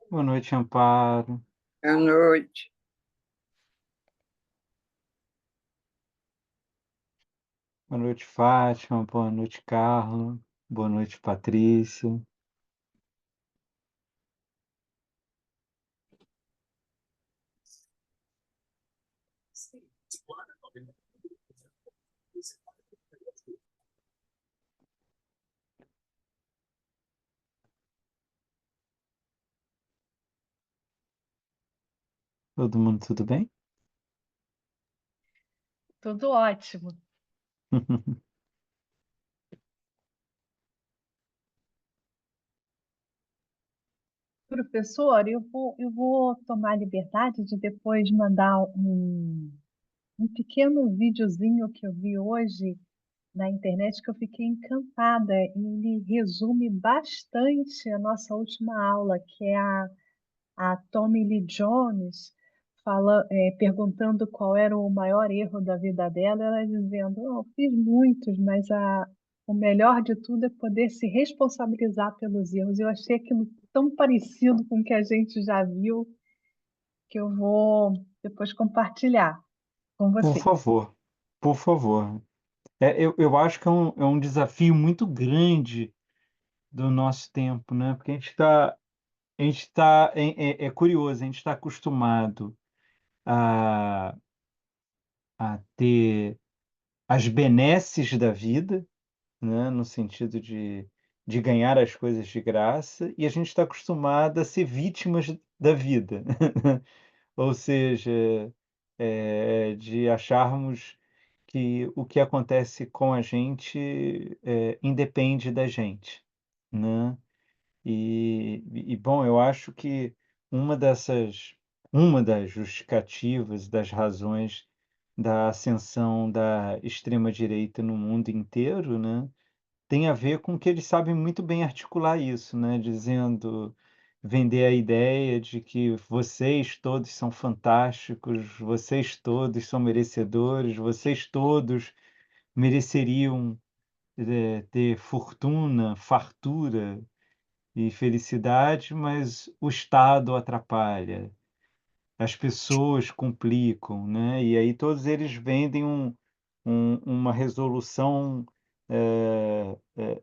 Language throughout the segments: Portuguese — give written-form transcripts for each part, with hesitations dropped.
Boa noite, Amparo. À noite. Boa noite, Fátima. Boa noite, Carla. Boa noite, Patrícia. Todo mundo tudo bem? Tudo ótimo. Professor, eu vou tomar a liberdade de depois mandar um pequeno videozinho que eu vi hoje na internet que eu fiquei encantada e ele resume bastante a nossa última aula, que é a Tommy Lee Jones perguntando qual era o maior erro da vida dela, ela dizendo, "Oh, eu fiz muitos, mas o melhor de tudo é poder se responsabilizar pelos erros." Eu achei aquilo tão parecido com o que a gente já viu que eu vou depois compartilhar com Por você. favor, por favor. Eu acho que é um desafio muito grande do nosso tempo, né? Porque é curioso, a gente está acostumado a, a ter as benesses da vida, né? No sentido de ganhar as coisas de graça, e a gente está acostumado a ser vítimas da vida. Ou seja, de acharmos que o que acontece com a gente, independe da gente, né. Bom, eu acho que uma das justificativas, das razões da ascensão da extrema direita no mundo inteiro, né, tem a ver com que eles sabem muito bem articular isso, né, dizendo vender a ideia de que vocês todos são fantásticos, vocês todos são merecedores, vocês todos mereceriam, ter fortuna, fartura e felicidade, mas o Estado atrapalha, as pessoas complicam, né, e aí todos eles vendem uma resolução,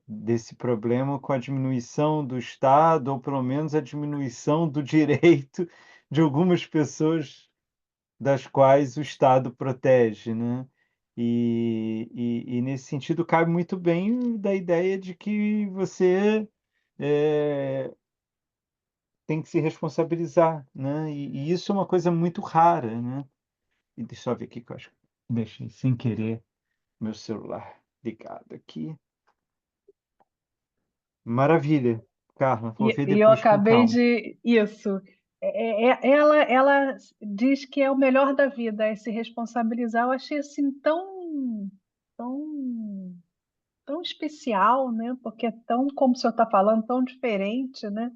desse problema com a diminuição do Estado, ou pelo menos a diminuição do direito de algumas pessoas das quais o Estado protege, né. Nesse sentido cabe muito bem da ideia de que você, eh, tem que se responsabilizar, né, e isso é uma coisa muito rara, né. E deixa eu ver aqui que eu acho que deixei sem querer meu celular ligado aqui. Maravilha, Carla, vou ver E eu depois com acabei calma. de. Isso. Ela diz que é o melhor da vida, é se responsabilizar. Eu achei assim tão, tão especial, né? Porque é tão, como o senhor está falando, tão diferente, né?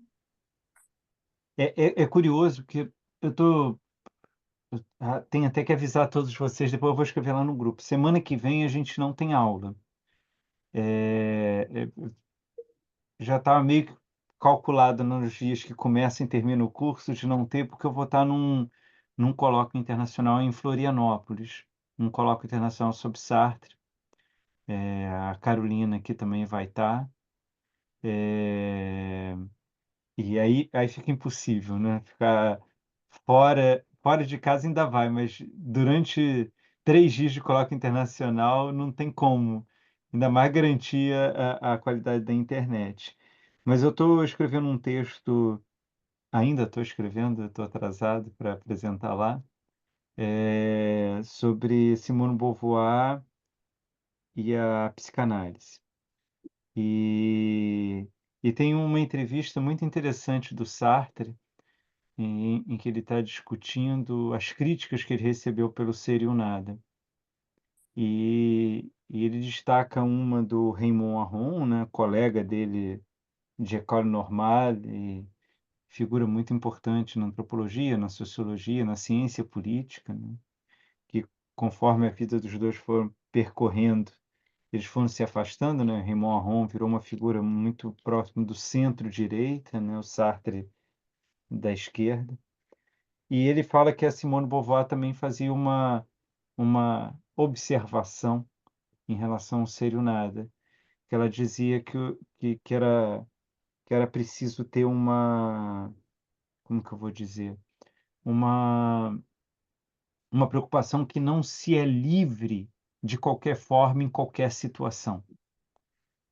É curioso porque eu tô tenho até que avisar todos vocês, depois eu vou escrever lá no grupo. Semana que vem a gente não tem aula. Já estava meio que calculado nos dias que começa e termina o curso de não ter, porque eu vou estar num colóquio internacional em Florianópolis, um colóquio internacional sobre Sartre. A Carolina aqui também vai estar. Eh, e aí fica impossível, né, ficar fora de casa ainda vai, mas durante 3 dias de colóquio internacional não tem como, ainda mais garantir a qualidade da internet. Mas eu estou escrevendo um texto, ainda estou escrevendo, estou atrasado para apresentar lá, sobre Simone de Beauvoir e a psicanálise. E tem uma entrevista muito interessante do Sartre, em que ele está discutindo as críticas que ele recebeu pelo Ser e o Nada. E ele destaca uma do Raymond Aron, né, colega dele de École Normale e figura muito importante na antropologia, na sociologia, na ciência política, né, que conforme a vida dos dois foram percorrendo, eles foram se afastando, né, Raymond Aron virou uma figura muito próxima do centro-direita, né, o Sartre da esquerda, e ele fala que a Simone de Beauvoir também fazia uma observação em relação ao ser e o nada, que ela dizia que era preciso ter uma, como que eu vou dizer? Uma uma preocupação que não se é livre de qualquer forma, em qualquer situação.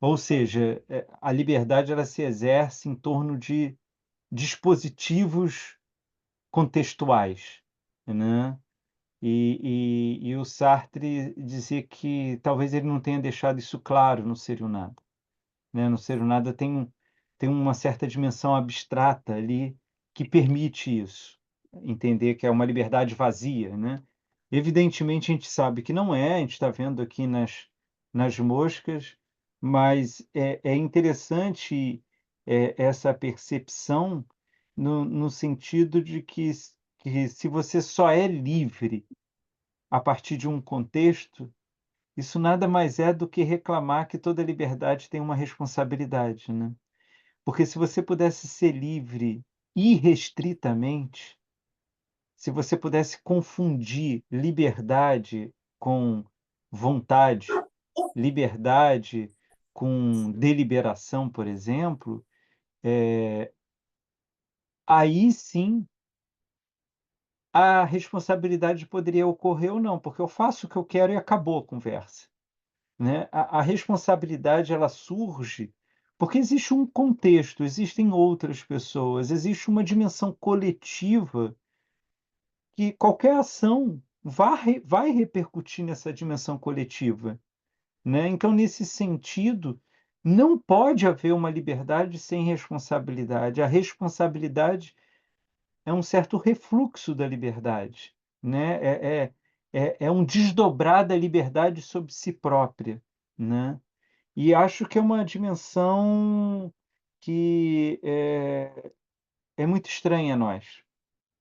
Ou seja, a liberdade ela se exerce em torno de dispositivos contextuais, né. E o Sartre dizia que talvez ele não tenha deixado isso claro no Ser e o Nada, né, no Ser e o Nada tem uma certa dimensão abstrata ali, que permite isso, entender que é uma liberdade vazia, né. Evidentemente a gente sabe que não é, a gente está vendo aqui nas moscas, mas é interessante, essa percepção no sentido de que se você só é livre a partir de um contexto, isso nada mais é do que reclamar que toda liberdade tem uma responsabilidade, né. Porque se você pudesse ser livre irrestritamente, se você pudesse confundir liberdade com vontade, liberdade com deliberação, por exemplo, aí sim a responsabilidade poderia ocorrer ou não, porque eu faço o que eu quero e acabou a conversa, né. A responsabilidade ela surge porque existe um contexto, existem outras pessoas, existe uma dimensão coletiva que qualquer ação vai repercutir nessa dimensão coletiva, né. Então, nesse sentido, não pode haver uma liberdade sem responsabilidade. A responsabilidade é um certo refluxo da liberdade, né, é um desdobrar da liberdade sobre si própria, né. E acho que é uma dimensão que é muito estranha a nós,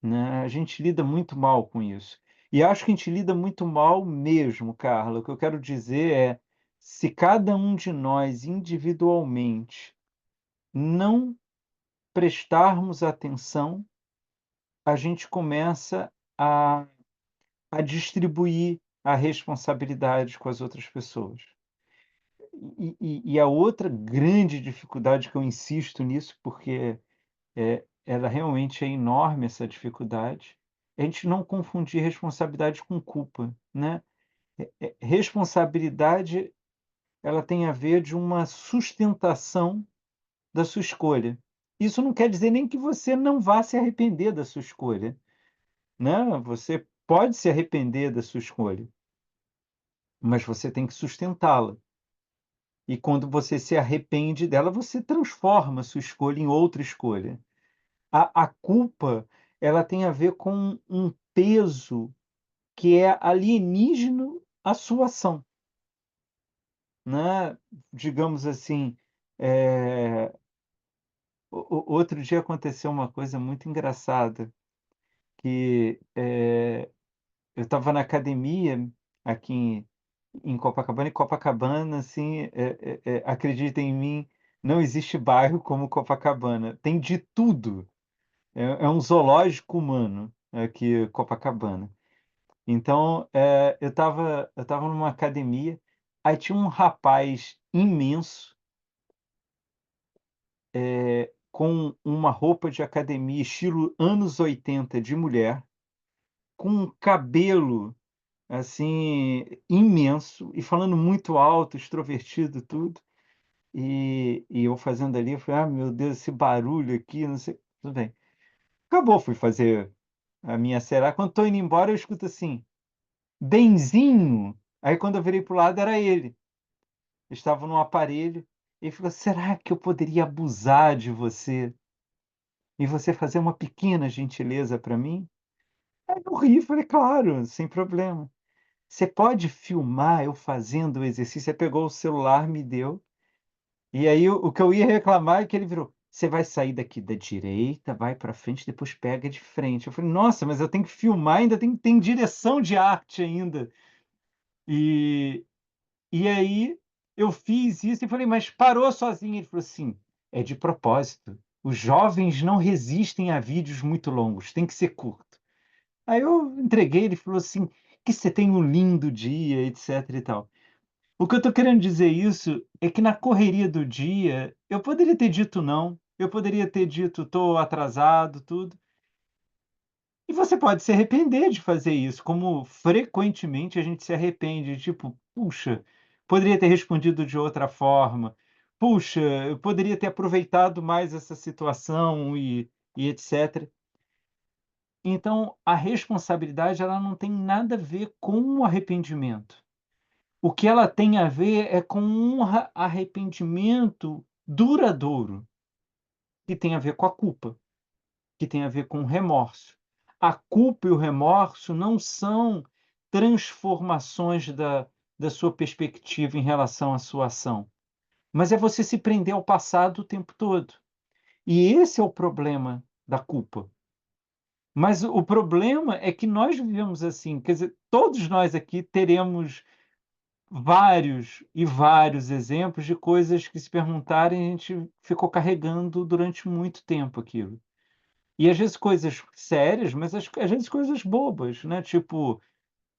né, a gente lida muito mal com isso. E acho que a gente lida muito mal mesmo, Carla. O que eu quero dizer é, se cada um de nós individualmente não prestarmos atenção, a gente começa a distribuir a responsabilidade com as outras pessoas. E a outra grande dificuldade que eu insisto nisso, porque, ela realmente é enorme essa dificuldade, é a gente não confundir responsabilidade com culpa, né. Responsabilidade, ela tem a ver de uma sustentação da sua escolha. Isso não quer dizer nem que você não vá se arrepender da sua escolha, né, você pode se arrepender da sua escolha, mas você tem que sustentá-la. E quando você se arrepende dela, você transforma a sua escolha em outra escolha. A culpa, ela tem a ver com um peso que é alienígeno à sua ação, né. Digamos assim, eh, outro dia aconteceu uma coisa muito engraçada, que, eu estava na academia aqui em Copacabana, e Copacabana, assim, acredita em mim, não existe bairro como Copacabana, tem de tudo, é um zoológico humano aqui Copacabana. Então, eu estava numa academia, aí tinha um rapaz imenso, com uma roupa de academia estilo anos 80 de mulher, com um cabelo, assim, imenso e falando muito alto, extrovertido, tudo. E eu fazendo ali, eu falei: "Ah, meu Deus, esse barulho aqui, não sei", tudo bem. Acabou, fui fazer a minha será quando estou indo embora eu escuto assim: "Benzinho". Aí quando eu virei para o lado era ele. Estava num aparelho, e ele falou: "Será que eu poderia abusar de você, e você fazer uma pequena gentileza para mim?" Aí eu ri e falei: "Claro, sem problema. Você pode filmar eu fazendo o exercício?" Aí pegou o celular, me deu, e aí o que eu ia reclamar é que ele virou: "Você vai sair daqui da direita, vai para frente, depois pega de frente." Eu falei: "Nossa, mas eu tenho que filmar, ainda tem direção de arte ainda." E E aí, eu fiz isso e falei: "Mas parou sozinho?" Ele falou assim: "É de propósito." os jovens não resistem a vídeos muito longos, tem que ser curto. Aí eu entreguei, ele falou assim: "Que você tenha um lindo dia", etc e tal. O que eu estou querendo dizer isso é que na correria do dia, eu poderia ter dito não, eu poderia ter dito: "Estou atrasado", tudo. E você pode se arrepender de fazer isso, como frequentemente a gente se arrepende, tipo: "Puxa, poderia ter respondido de outra forma. Puxa, eu poderia ter aproveitado mais essa situação e etc". Então, a responsabilidade ela não tem nada a ver com o arrependimento. O que ela tem a ver é com um arrependimento duradouro, que tem a ver com a culpa, que tem a ver com o remorso. A culpa e o remorso não são transformações da sua perspectiva em relação à sua ação, mas é você se prender ao passado o tempo todo. E esse é o problema da culpa. Mas o problema é que nós vivemos assim, quer dizer, todos nós aqui teremos vários e vários exemplos de coisas que se perguntarem, a gente ficou carregando durante muito tempo aquilo. E às vezes coisas sérias, mas às vezes coisas bobas, né, tipo,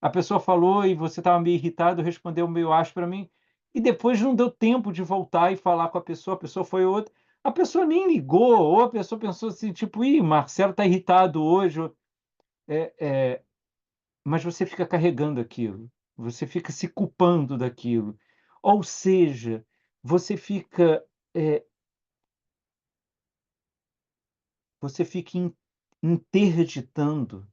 a pessoa falou e você estava meio irritado, respondeu meio mim e depois não deu tempo de voltar e falar com a pessoa foi outra, a pessoa nem ligou, ou a pessoa pensou assim, tipo: "Ih, Marcelo está irritado hoje", mas você fica carregando aquilo, você fica se culpando daquilo. Ou seja, você fica, eh, você fica interditando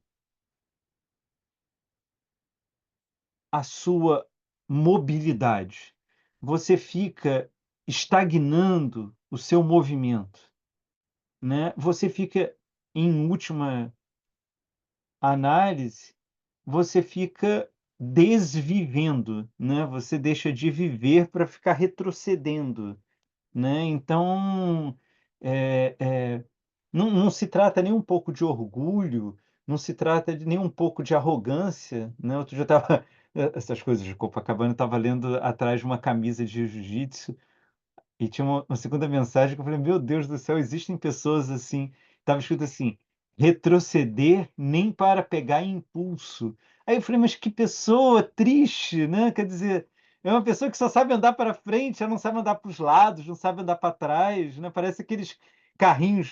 a sua mobilidade. Você fica estagnando o seu movimento, né. Você fica, em última análise, você fica desvivendo, né, você deixa de viver para ficar retrocedendo. Né, então, não se trata nem um pouco de orgulho, não se trata de nem um pouco de arrogância, né, outro dia eu estava essas coisas de Copacabana, eu estava lendo atrás de uma camisa de jiu-jitsu, e tinha uma segunda mensagem que eu falei: "Meu Deus do céu, existem pessoas assim", estava escrito assim: "Retroceder nem para pegar impulso". Aí eu falei: "Mas que pessoa triste", né, quer dizer, é uma pessoa que só sabe andar para frente, ela não sabe andar para os lados, não sabe andar para trás, né, parece aqueles carrinhos.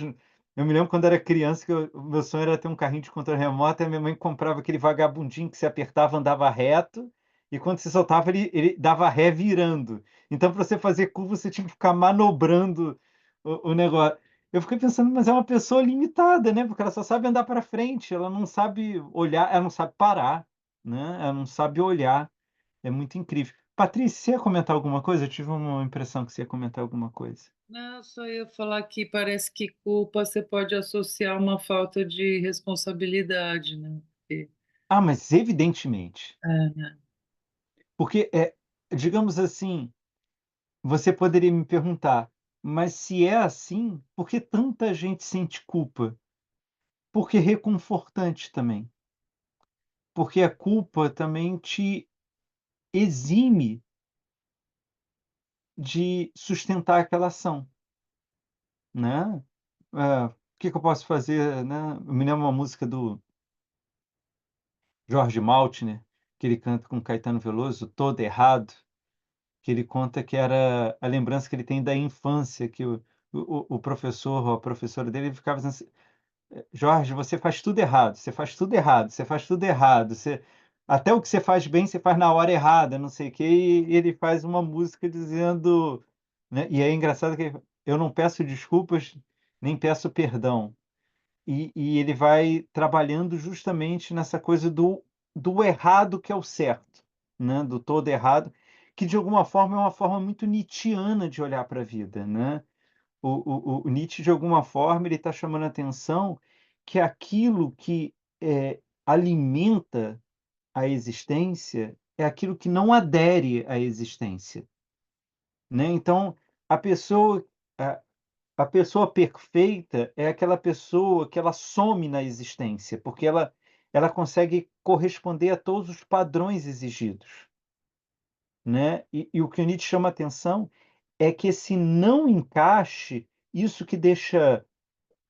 Eu me lembro quando era criança que o meu sonho era ter um carrinho de controle remoto, e a minha mãe comprava aquele vagabundinho que se apertava andava reto, e quando se soltava ele dava ré virando. Então, para você fazer curva, você tinha que ficar manobrando o negócio. Eu fiquei pensando, mas é uma pessoa limitada, né, porque ela só sabe andar para frente, ela não sabe olhar, ela não sabe parar, né, ela não sabe olhar. É muito incrível. Patrícia, você ia comentar alguma coisa? Eu tive uma impressão que você ia comentar alguma coisa. Não, só ia falar que parece que culpa você pode associar uma falta de responsabilidade, né, porque Ah, mas evidentemente, é, porque, digamos assim, você poderia me perguntar: "Mas se é assim, por que tanta gente sente culpa?" Porque é reconfortante também. Porque a culpa também te exime de sustentar aquela ação, né. O que que eu posso fazer, né. Eu me lembro uma música do Jorge Maltner, que ele canta com Caetano Veloso, Todo Errado, que ele conta que era a lembrança que ele tem da infância, que o professor ou a professora dele ficava dizendo assim: Jorge, você faz tudo errado, você faz tudo errado, você faz tudo errado, você até o que você faz bem, você faz na hora errada, não sei o quê, e ele faz uma música dizendo, né, e é engraçado que eu não peço desculpas, nem peço perdão. E ele vai trabalhando justamente nessa coisa do errado que é o certo, né, do todo errado, que de alguma forma é uma forma muito nietzschiana de olhar para a vida, né. O Nietzsche, de alguma forma, ele está chamando a atenção que aquilo que, alimenta a existência é aquilo que não adere à existência, né. Então, a pessoa a a pessoa perfeita é aquela pessoa que ela some na existência, porque ela consegue corresponder a todos os padrões exigidos, né. E o que o Nietzsche chama atenção é que esse não encaixe, isso que deixa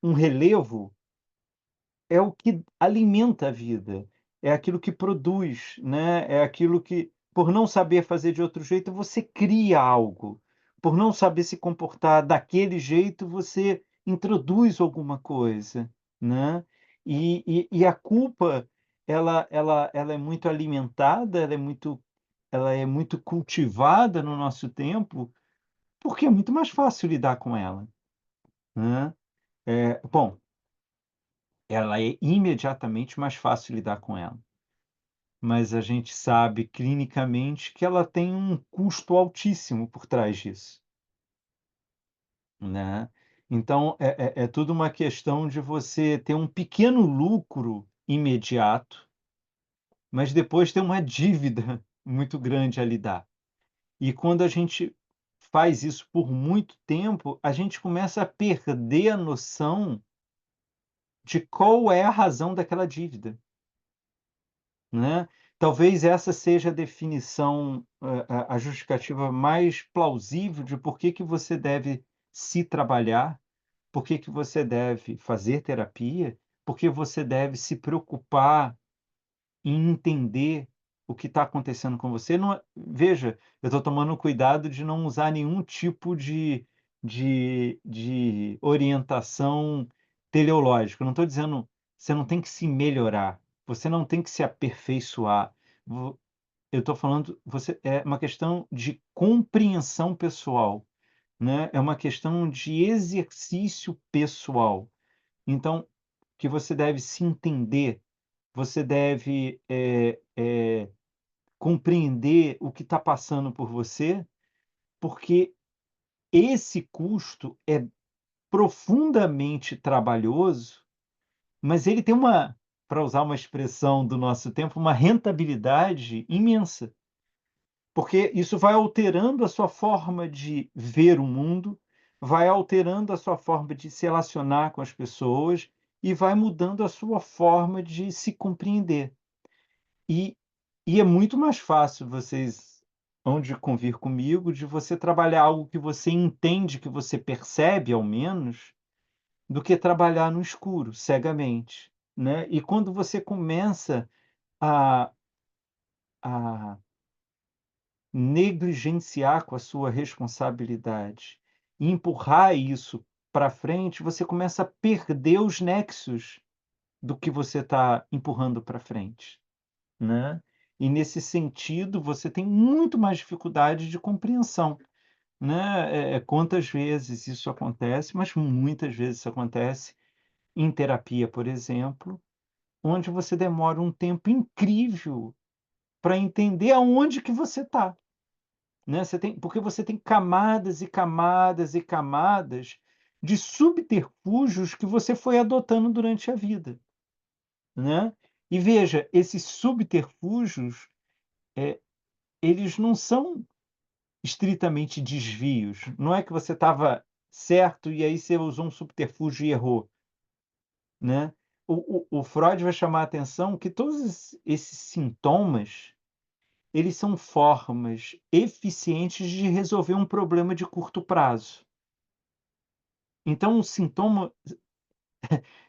um relevo é o que alimenta a vida, é aquilo que produz, né, é aquilo que, por não saber fazer de outro jeito, você cria algo. Por não saber se comportar daquele jeito, você introduz alguma coisa, né. E a culpa, ela é muito alimentada, ela é muito cultivada no nosso tempo, porque é muito mais fácil lidar com ela, né. Bom, ela é imediatamente mais fácil lidar com ela, mas a gente sabe clinicamente que ela tem um custo altíssimo por trás disso, né. Então é tudo uma questão de você ter um pequeno lucro imediato, mas depois ter uma dívida muito grande a lidar. E quando a gente faz isso por muito tempo, a gente começa a perder a noção de qual é a razão daquela dívida. Né. Talvez essa seja a definição, a justificativa mais plausível de por que que você deve se trabalhar, por que que você deve fazer terapia, por que você deve se preocupar em entender o que está acontecendo com você. Não veja, eu estou tomando cuidado de não usar nenhum tipo de orientação teleológica. Eu não estou dizendo: "Você não tem que se melhorar, você não tem que se aperfeiçoar". Vo eu estou falando, você é uma questão de compreensão pessoal, né, é uma questão de exercício pessoal. Então, que você deve se entender, você deve, compreender o que está passando por você, porque esse custo é profundamente trabalhoso, mas ele tem uma, para usar uma expressão do nosso tempo, uma rentabilidade imensa, porque isso vai alterando a sua forma de ver o mundo, vai alterando a sua forma de se relacionar com as pessoas e vai mudando a sua forma de se compreender. E é muito mais fácil, vocês hão de convir comigo, de você trabalhar algo que você entende, que você percebe ao menos, do que trabalhar no escuro, cegamente, né. E quando você começa a a negligenciar com a sua responsabilidade e empurrar isso para frente, você começa a perder os nexos do que você está empurrando para frente. Né. E nesse sentido, você tem muito mais dificuldade de compreensão, né. Quantas vezes isso acontece, mas muitas vezes isso acontece em terapia, por exemplo, onde você demora um tempo incrível para entender aonde que você está, né. Porque você tem camadas e camadas e camadas de subterfúgios que você foi adotando durante a vida, né. E veja, esses subterfúgios, eh eles não são estritamente desvios, não é que você estava certo e aí você usou um subterfúgio e errou, né. O Freud vai chamar a atenção que todos esses sintomas, eles são formas eficientes de resolver um problema de curto prazo. Então o sintoma,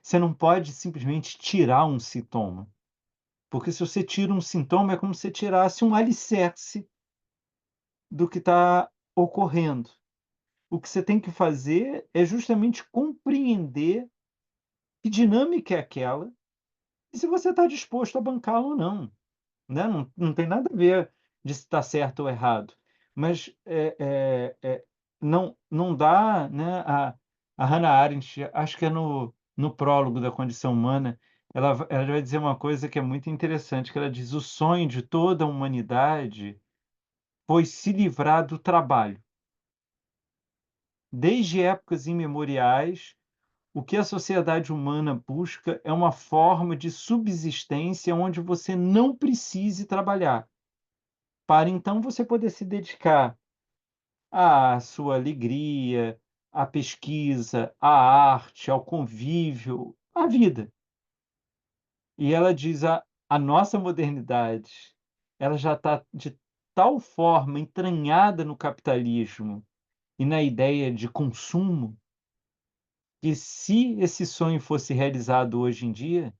você não pode simplesmente tirar um sintoma, porque se você tira um sintoma é como se você tirasse um alicerce do que está ocorrendo. O que você tem que fazer é justamente compreender que dinâmica é aquela e se você está disposto a bancá-la ou não, né. Não tem nada a ver de se está certo ou errado, mas, não dá, né. A Hannah Arendt, acho que é no prólogo da Condição Humana, ela vai dizer uma coisa que é muito interessante, que ela diz: "O sonho de toda a humanidade foi se livrar do trabalho. Desde épocas imemoriais, o que a sociedade humana busca é uma forma de subsistência onde você não precise trabalhar, para então você poder se dedicar à sua alegria, à pesquisa, à arte, ao convívio, à vida". E ela diz: "A nossa modernidade, ela já está de tal forma entranhada no capitalismo e na ideia de consumo, que se esse sonho fosse realizado hoje em dia,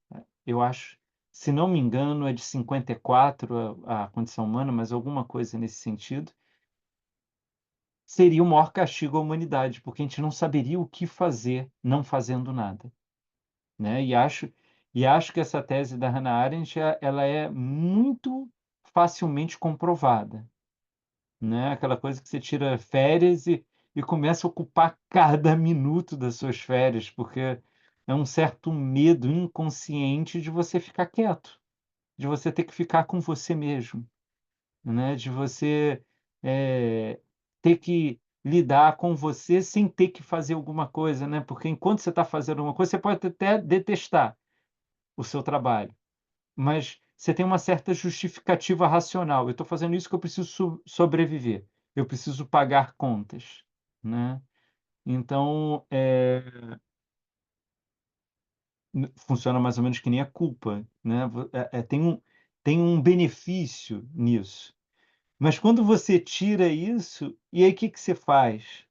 eu acho, se não me engano, é de 54 a condição humana, mas alguma coisa nesse sentido, seria o maior castigo à humanidade, porque a gente não saberia o que fazer não fazendo nada, né. E acho que essa tese da Hannah Arendt, ela é muito facilmente comprovada. Né, aquela coisa que você tira férias e começa a ocupar cada minuto das suas férias, porque é um certo medo inconsciente de você ficar quieto, de você ter que ficar com você mesmo, né, de você, eh, ter que lidar com você sem ter que fazer alguma coisa, né, porque enquanto você está fazendo alguma coisa, você pode até detestar o seu trabalho. Mas você tem uma certa justificativa racional: "Eu estou fazendo isso porque eu preciso sobreviver, eu preciso pagar contas", né. Então, funciona mais ou menos que nem a culpa, né, tem um benefício nisso. Mas quando você tira isso, e aí o que que você faz,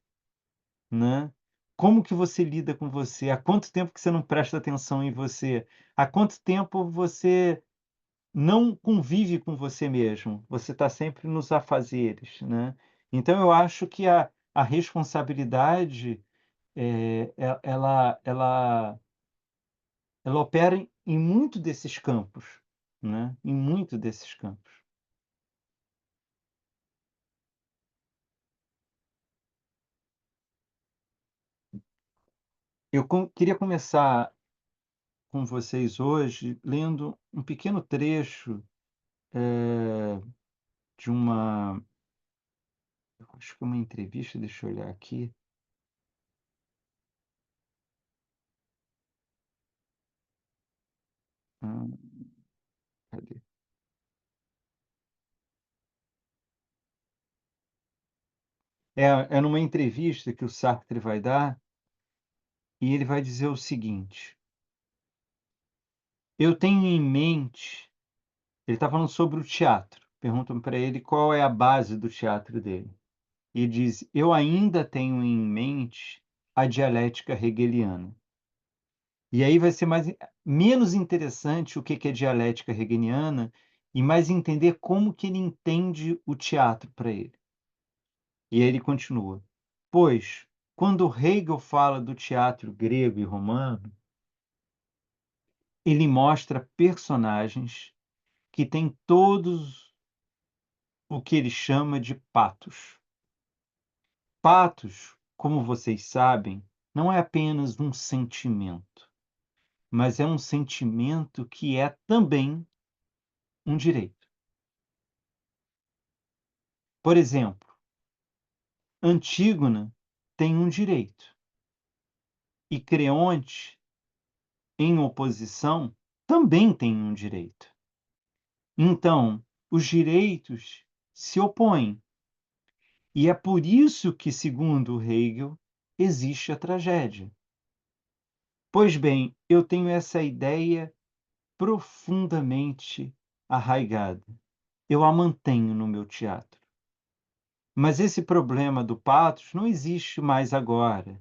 né? Como que você lida com você? Há quanto tempo que você não presta atenção em você? Há quanto tempo você não convive com você mesmo, você está sempre nos afazeres, né. Então eu acho que a responsabilidade, ela opera em muito desses campos, né, em muito desses campos. Queria começar com vocês hoje lendo um pequeno trecho, eh, de uma eu acho que é uma entrevista, deixa eu olhar aqui. Hã, cadê? É numa entrevista que o Sartre vai dar, e ele vai dizer o seguinte: "Eu tenho em mente", ele está falando sobre o teatro, perguntam para ele qual é a base do teatro dele. E diz: "Eu ainda tenho em mente a dialética hegeliana". E aí vai ser menos interessante o que que é dialética hegeliana e mais entender como que ele entende o teatro para ele. E aí ele continua: "Pois, quando Hegel fala do teatro grego e romano, ele mostra personagens que têm todos o que ele chama de patos. Patos, como vocês sabem, não é apenas um sentimento, mas é um sentimento que é também um direito. Por exemplo, Antígona tem um direito e Creonte, em oposição, também tem um direito. Então, os direitos se opõem. E é por isso que, segundo Hegel, existe a tragédia. Pois bem, eu tenho essa ideia profundamente arraigada. Eu a mantenho no meu teatro. Mas esse problema do patos não existe mais agora.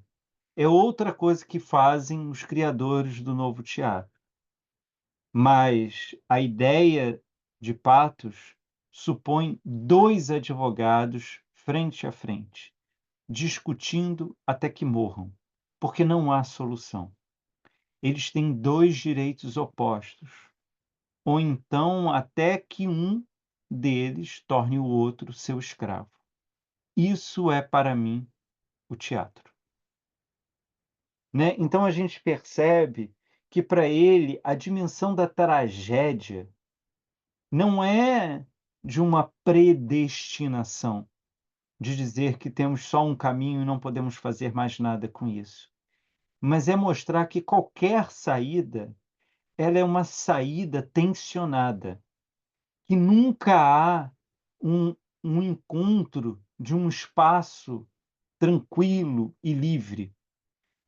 É outra coisa que fazem os criadores do novo teatro. Mas a ideia de patos supõe dois advogados frente a frente, discutindo até que morram, porque não há solução. Eles têm dois direitos opostos, ou então até que um deles torne o outro seu escravo. Isso é para mim o teatro, né? Então a gente percebe que para ele a dimensão da tragédia não é de uma predestinação, de dizer que temos só um caminho e não podemos fazer mais nada com isso, mas é mostrar que qualquer saída, ela é uma saída tensionada, que nunca há um encontro de um espaço tranquilo e livre,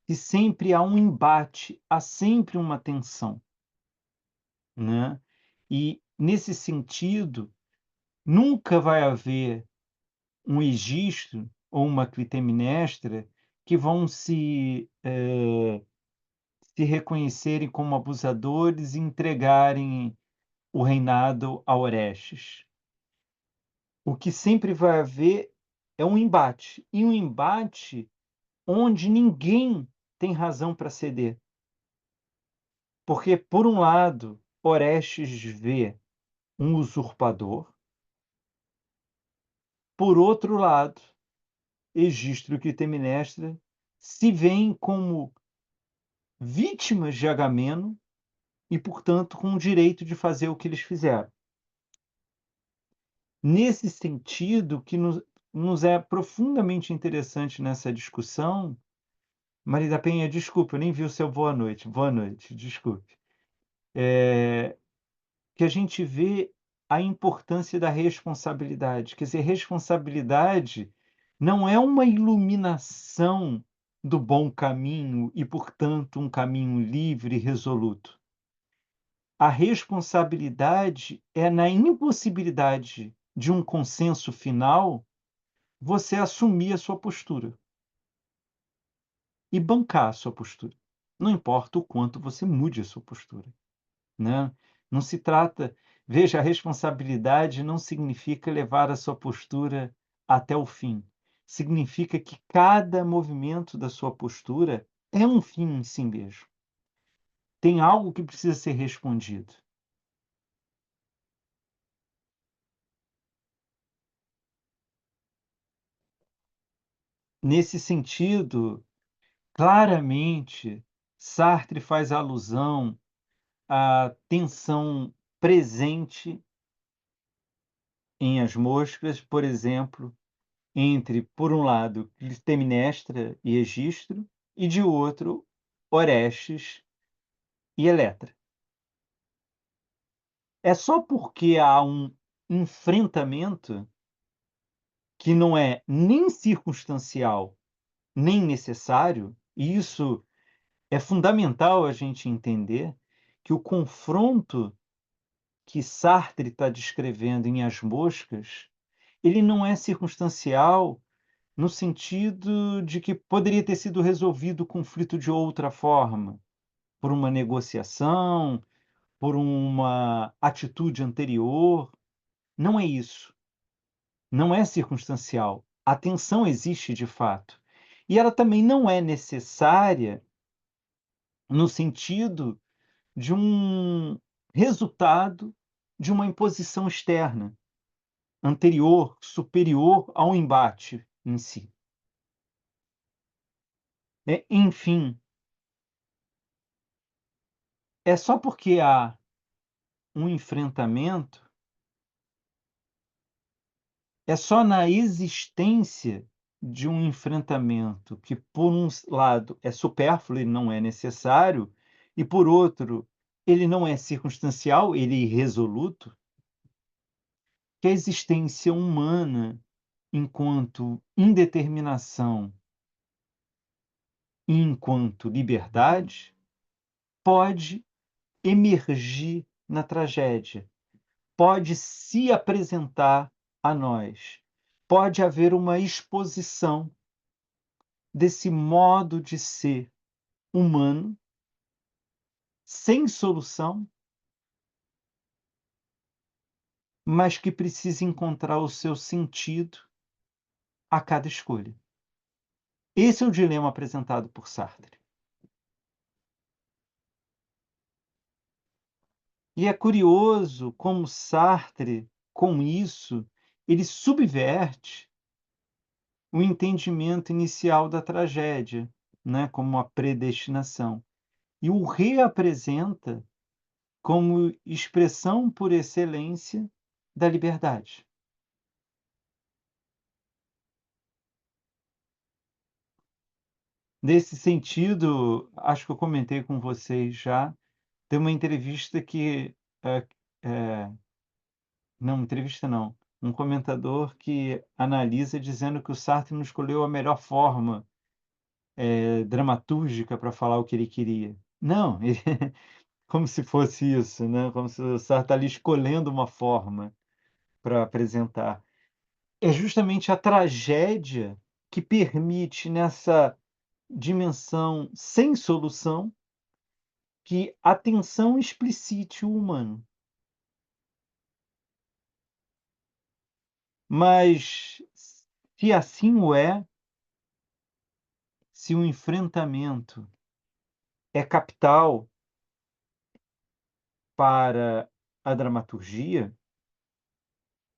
que sempre há um embate, há sempre uma tensão, né. E, nesse sentido, nunca vai haver um Egisto ou uma Clitemnestra que vão se reconhecerem como abusadores e entregarem o reinado a Orestes. O que sempre vai haver é um embate, e um embate onde ninguém tem razão para ceder. Porque, por um lado, Orestes vê um usurpador, por outro lado, Egistro e Clitemnestra se veem como vítimas de Agamemnon e, portanto, com o direito de fazer o que eles fizeram. Nesse sentido, que nos é profundamente interessante nessa discussão, Maria da Penha, desculpe, eu nem vi o seu boa noite, desculpe. Que a gente vê a importância da responsabilidade. Quer dizer, responsabilidade não é uma iluminação do bom caminho e, portanto, um caminho livre e resoluto. A responsabilidade é na impossibilidade de um consenso final você assumir a sua postura e bancar a sua postura. Não importa o quanto você mude a sua postura, né? Não se trata, veja, a responsabilidade não significa levar a sua postura até o fim. Significa que cada movimento da sua postura é um fim em si mesmo. Tem algo que precisa ser respondido. Nesse sentido, claramente, Sartre faz alusão à tensão presente em As Moscas, por exemplo, entre, por um lado, Clitemnestra e Egistro, e de outro, Orestes e Eletra. É só porque há um enfrentamento que não é nem circunstancial, nem necessário, e isso é fundamental a gente entender, que o confronto que Sartre está descrevendo em As Moscas, ele não é circunstancial no sentido de que poderia ter sido resolvido o conflito de outra forma, por uma negociação, por uma atitude anterior. Não é isso. Não é circunstancial. A tensão existe de fato. E ela também não é necessária no sentido de um resultado de uma imposição externa, anterior, superior ao embate em si. Enfim, é só porque há um enfrentamento, é só na existência de um enfrentamento que, por um lado, é supérfluo, ele não é necessário, e por outro, ele não é circunstancial, ele é irresoluto, que a existência humana, enquanto indeterminação e enquanto liberdade, pode emergir na tragédia, pode se apresentar a nós. Pode haver uma exposição desse modo de ser humano, sem solução, mas que precisa encontrar o seu sentido a cada escolha. Esse é o dilema apresentado por Sartre. E é curioso como Sartre, com isso, ele subverte o entendimento inicial da tragédia, né, como a predestinação, e o reapresenta como expressão por excelência da liberdade. Nesse sentido, acho que eu comentei com vocês já, tem uma entrevista que, eh não, entrevista não, um comentador que analisa dizendo que o Sartre não escolheu a melhor forma, dramatúrgica para falar o que ele queria. Não, ele como se fosse isso, né, como se o Sartre está ali escolhendo uma forma para apresentar. É justamente a tragédia que permite, nessa dimensão sem solução que a tensão explicite o humano. Mas se assim o é, se o enfrentamento é capital para a dramaturgia,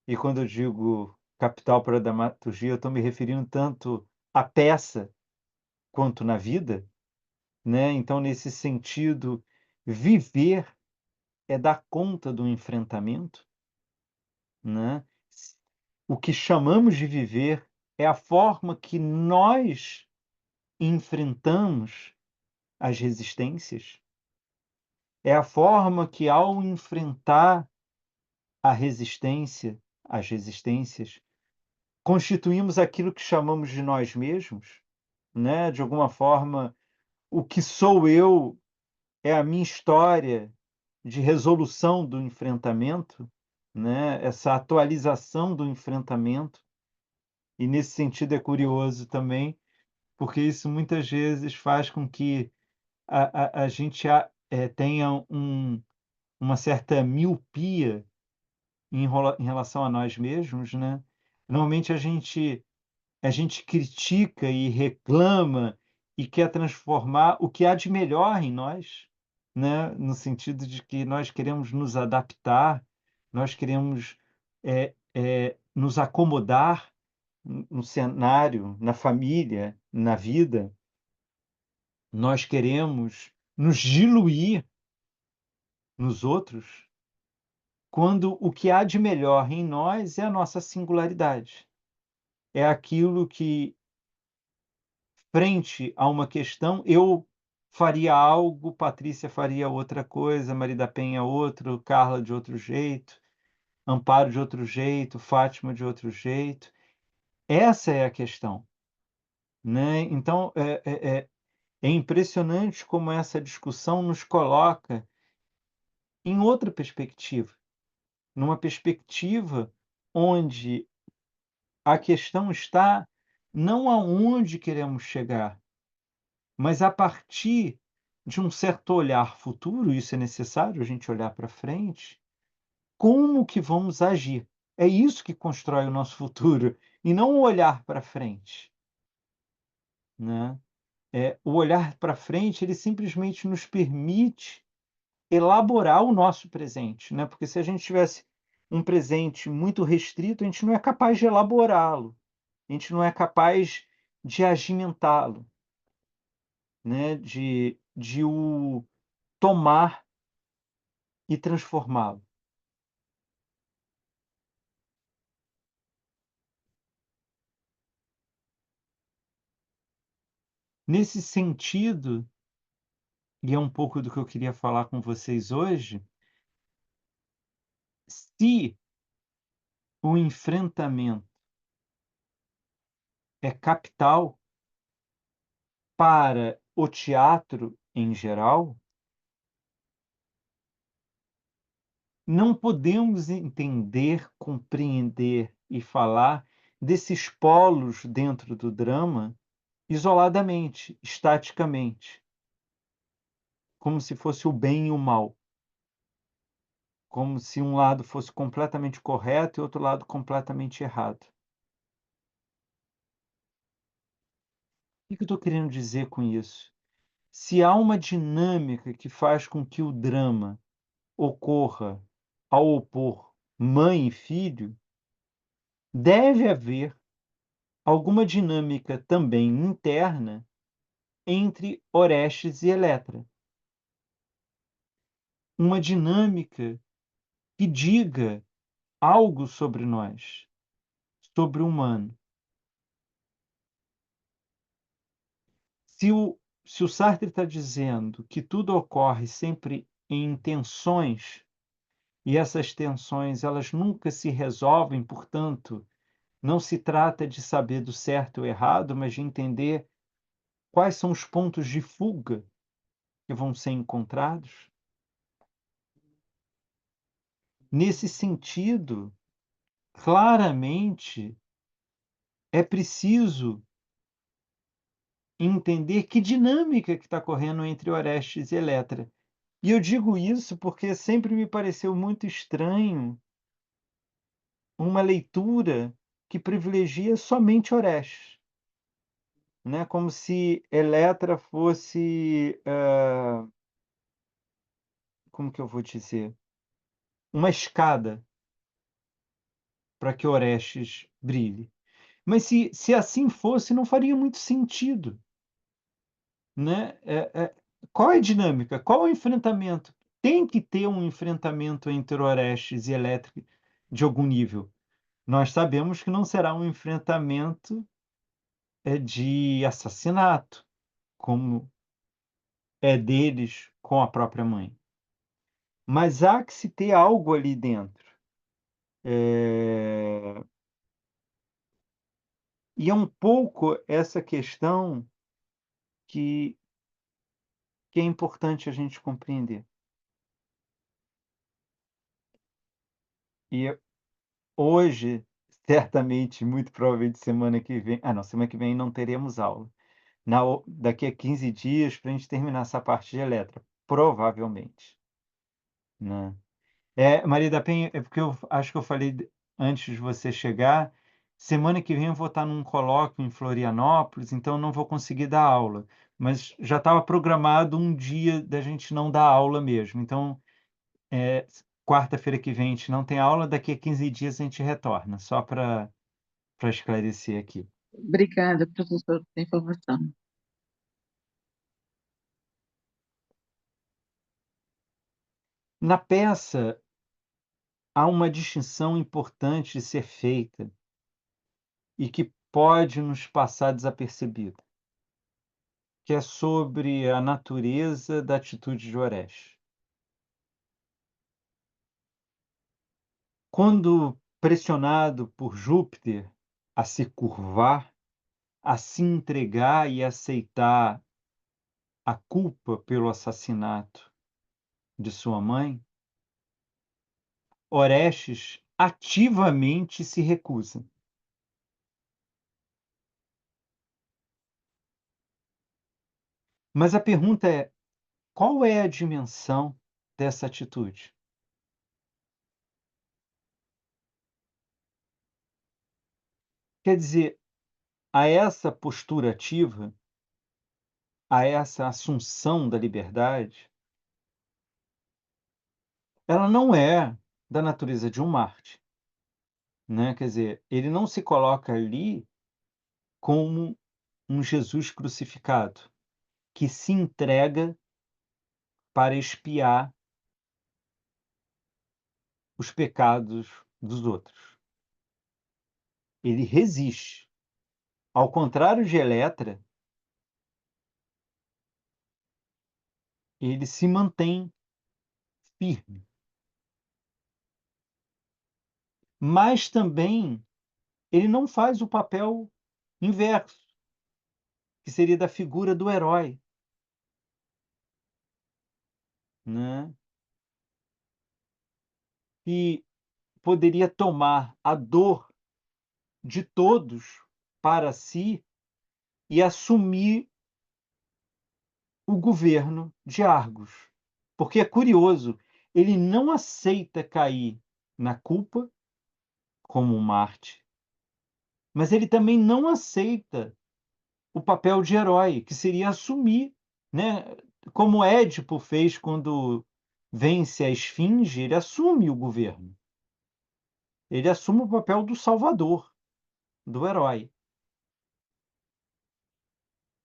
e quando eu digo capital para a dramaturgia, eu estou me referindo tanto à peça quanto na vida, né? Então, nesse sentido, viver é dar conta do enfrentamento, né? O que chamamos de viver é a forma que nós enfrentamos as resistências, é a forma que, ao enfrentar a resistência, as resistências, constituímos aquilo que chamamos de nós mesmos, né? De alguma forma, o que sou eu é a minha história de resolução do enfrentamento, né? Essa atualização do enfrentamento. E nesse sentido é curioso também, porque isso muitas vezes faz com que a gente tenha uma certa miopia em relação a nós mesmos, né. Normalmente a gente critica e reclama e quer transformar o que há de melhor em nós, né, no sentido de que nós queremos nos adaptar, nós queremos, nos acomodar no cenário, na família, na vida, nós queremos nos diluir nos outros, quando o que há de melhor em nós é a nossa singularidade. É aquilo que, frente a uma questão, eu faria algo, Patrícia faria outra coisa, Maria Penha outro, Carla de outro jeito, Amparo de outro jeito, Fátima de outro jeito. Essa é a questão, né. Então, é impressionante como essa discussão nos coloca em outra perspectiva, numa perspectiva onde a questão está não aonde queremos chegar, mas a partir de um certo olhar futuro, isso é necessário, a gente olhar para frente, como que vamos agir. É isso que constrói o nosso futuro, e não o olhar para frente, né. O olhar para frente, ele simplesmente nos permite elaborar o nosso presente, né, porque se a gente tivesse um presente muito restrito, a gente não é capaz de elaborá-lo, a gente não é capaz de agimentá-lo, né, de o tomar e transformá-lo. Nesse sentido, e é um pouco do que eu queria falar com vocês hoje, se o enfrentamento é capital para o teatro em geral, não podemos entender, compreender e falar desses polos dentro do drama isoladamente, estaticamente, como se fosse o bem e o mal, como se um lado fosse completamente correto e outro lado completamente errado. O que eu estou querendo dizer com isso? Se há uma dinâmica que faz com que o drama ocorra ao opor mãe e filho, deve haver alguma dinâmica também interna entre Orestes e Eletra. Uma dinâmica que diga algo sobre nós, sobre o humano. Se o Sartre está dizendo que tudo ocorre sempre em tensões, e essas tensões elas nunca se resolvem, portanto, não se trata de saber do certo ou errado, mas de entender quais são os pontos de fuga que vão ser encontrados. Nesse sentido, claramente é preciso entender que dinâmica que está correndo entre Orestes e Eletra. E eu digo isso porque sempre me pareceu muito estranho uma leitura que privilegia somente Orestes, né, como se Eletra fosse, como que eu vou dizer? Uma escada para que Orestes brilhe. Mas se assim fosse, não faria muito sentido, né. Qual é a dinâmica? Qual é o enfrentamento? Tem que ter um enfrentamento entre Orestes e Elétra de algum nível. Nós sabemos que não será um enfrentamento, de assassinato, como é deles com a própria mãe. Mas há que se ter algo ali dentro. Eh, e é um pouco essa questão que é importante a gente compreender. E hoje, certamente, muito provavelmente semana que vem não, semana que vem não teremos aula. Daqui a 15 dias para a gente terminar essa parte de elétrica, provavelmente, né. Maria da Penha, é porque eu acho que eu falei antes de você chegar, semana que vem eu vou estar num colóquio em Florianópolis, então eu não vou conseguir dar aula, mas já estava programado um dia da gente não dar aula mesmo, então, quarta-feira que vem a gente não tem aula, daqui a 15 dias a gente retorna, só para esclarecer aqui. Obrigada, professor, pela informação. Na peça, há uma distinção importante de ser feita e que pode nos passar desapercebida, que é sobre a natureza da atitude de Orestes. Quando pressionado por Júpiter a se curvar, a se entregar e aceitar a culpa pelo assassinato de sua mãe, Orestes ativamente se recusa. Mas a pergunta é: qual é a dimensão dessa atitude? Quer dizer, a essa postura ativa, a essa assunção da liberdade, ela não é da natureza de um Marte, né, quer dizer, ele não se coloca ali como um Jesus crucificado, que se entrega para expiar os pecados dos outros. Ele resiste. Ao contrário de Eletra, ele se mantém firme. Mas também ele não faz o papel inverso, que seria da figura do herói, né, que poderia tomar a dor de todos para si e assumir o governo de Argos. Porque é curioso, ele não aceita cair na culpa, como Marte, mas ele também não aceita o papel de herói, que seria assumir, né, como Édipo fez quando vence a esfinge, ele assume o governo. Ele assume o papel do salvador, do herói.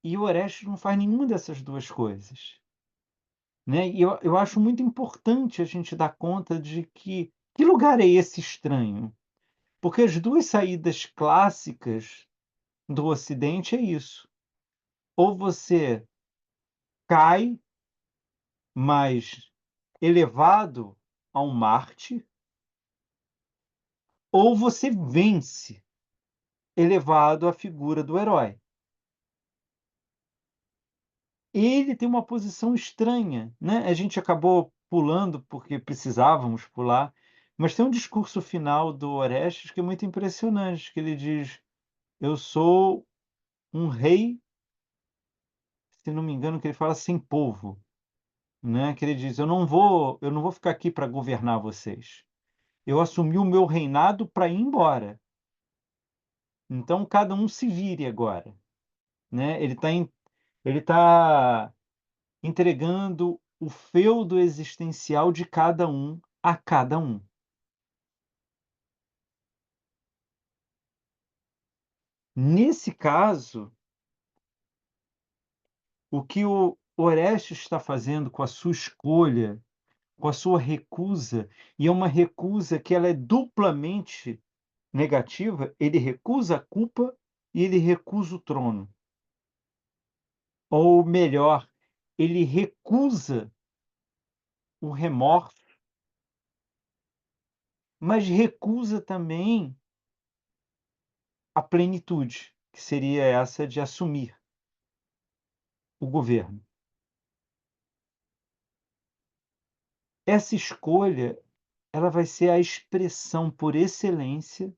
E o Orestes não faz nenhuma dessas 2 coisas, né. E eu acho muito importante a gente dar conta de que lugar é esse estranho? Porque as 2 saídas clássicas do Ocidente é isso: ou você cai, mas elevado a um Marte, ou você vence, elevado à figura do herói. Ele tem uma posição estranha, né, a gente acabou pulando, porque precisávamos pular, mas tem um discurso final do Orestes que é muito impressionante, que ele diz: "Eu sou um rei se não me engano, que ele fala sem povo, né, que ele diz: eu não vou ficar aqui para governar vocês. Eu assumi o meu reinado para ir embora, então cada um se vire agora", né. Ele tá entregando o feudo existencial de cada um a cada um. Nesse caso, o que o Orestes está fazendo com a sua escolha, com a sua recusa, e é uma recusa que ela é duplamente negativa, ele recusa a culpa e ele recusa o trono. Ou melhor, ele recusa o remorso, mas recusa também a plenitude, que seria essa de assumir o governo. Essa escolha, ela vai ser a expressão por excelência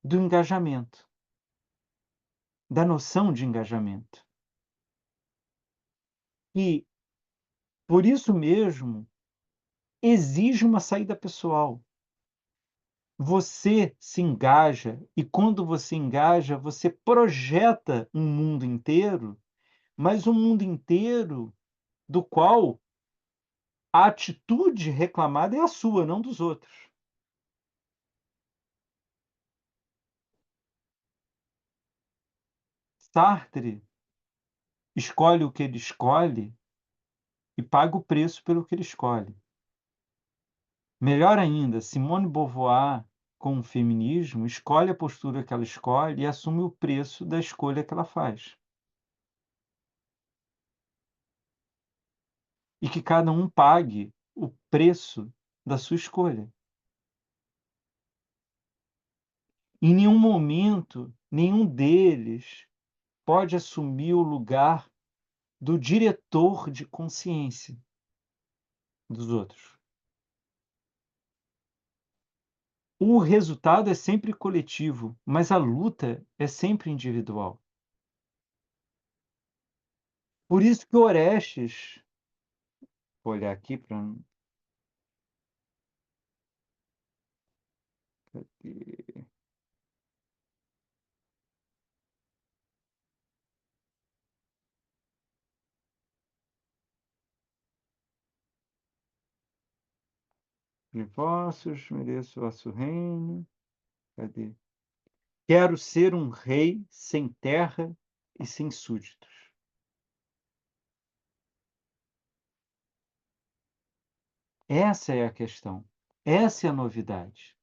do engajamento, da noção de engajamento. E, por isso mesmo, exige uma saída pessoal. Você se engaja e quando você engaja, você projeta um mundo inteiro, mas um mundo inteiro do qual a atitude reclamada é a sua, não dos outros. Sartre escolhe o que ele escolhe e paga o preço pelo que ele escolhe. Melhor ainda, Simone de Beauvoir, com o feminismo, escolhe a postura que ela escolhe e assume o preço da escolha que ela faz. E que cada um pague o preço da sua escolha. Em nenhum momento, nenhum deles pode assumir o lugar do diretor de consciência dos outros. O resultado é sempre coletivo, mas a luta é sempre individual. Por isso que Orestes, vou olhar aqui para de vossos, mereço o vosso reino. Cadê? Quero ser um rei sem terra e sem súditos. Essa é a questão. Essa é a novidade.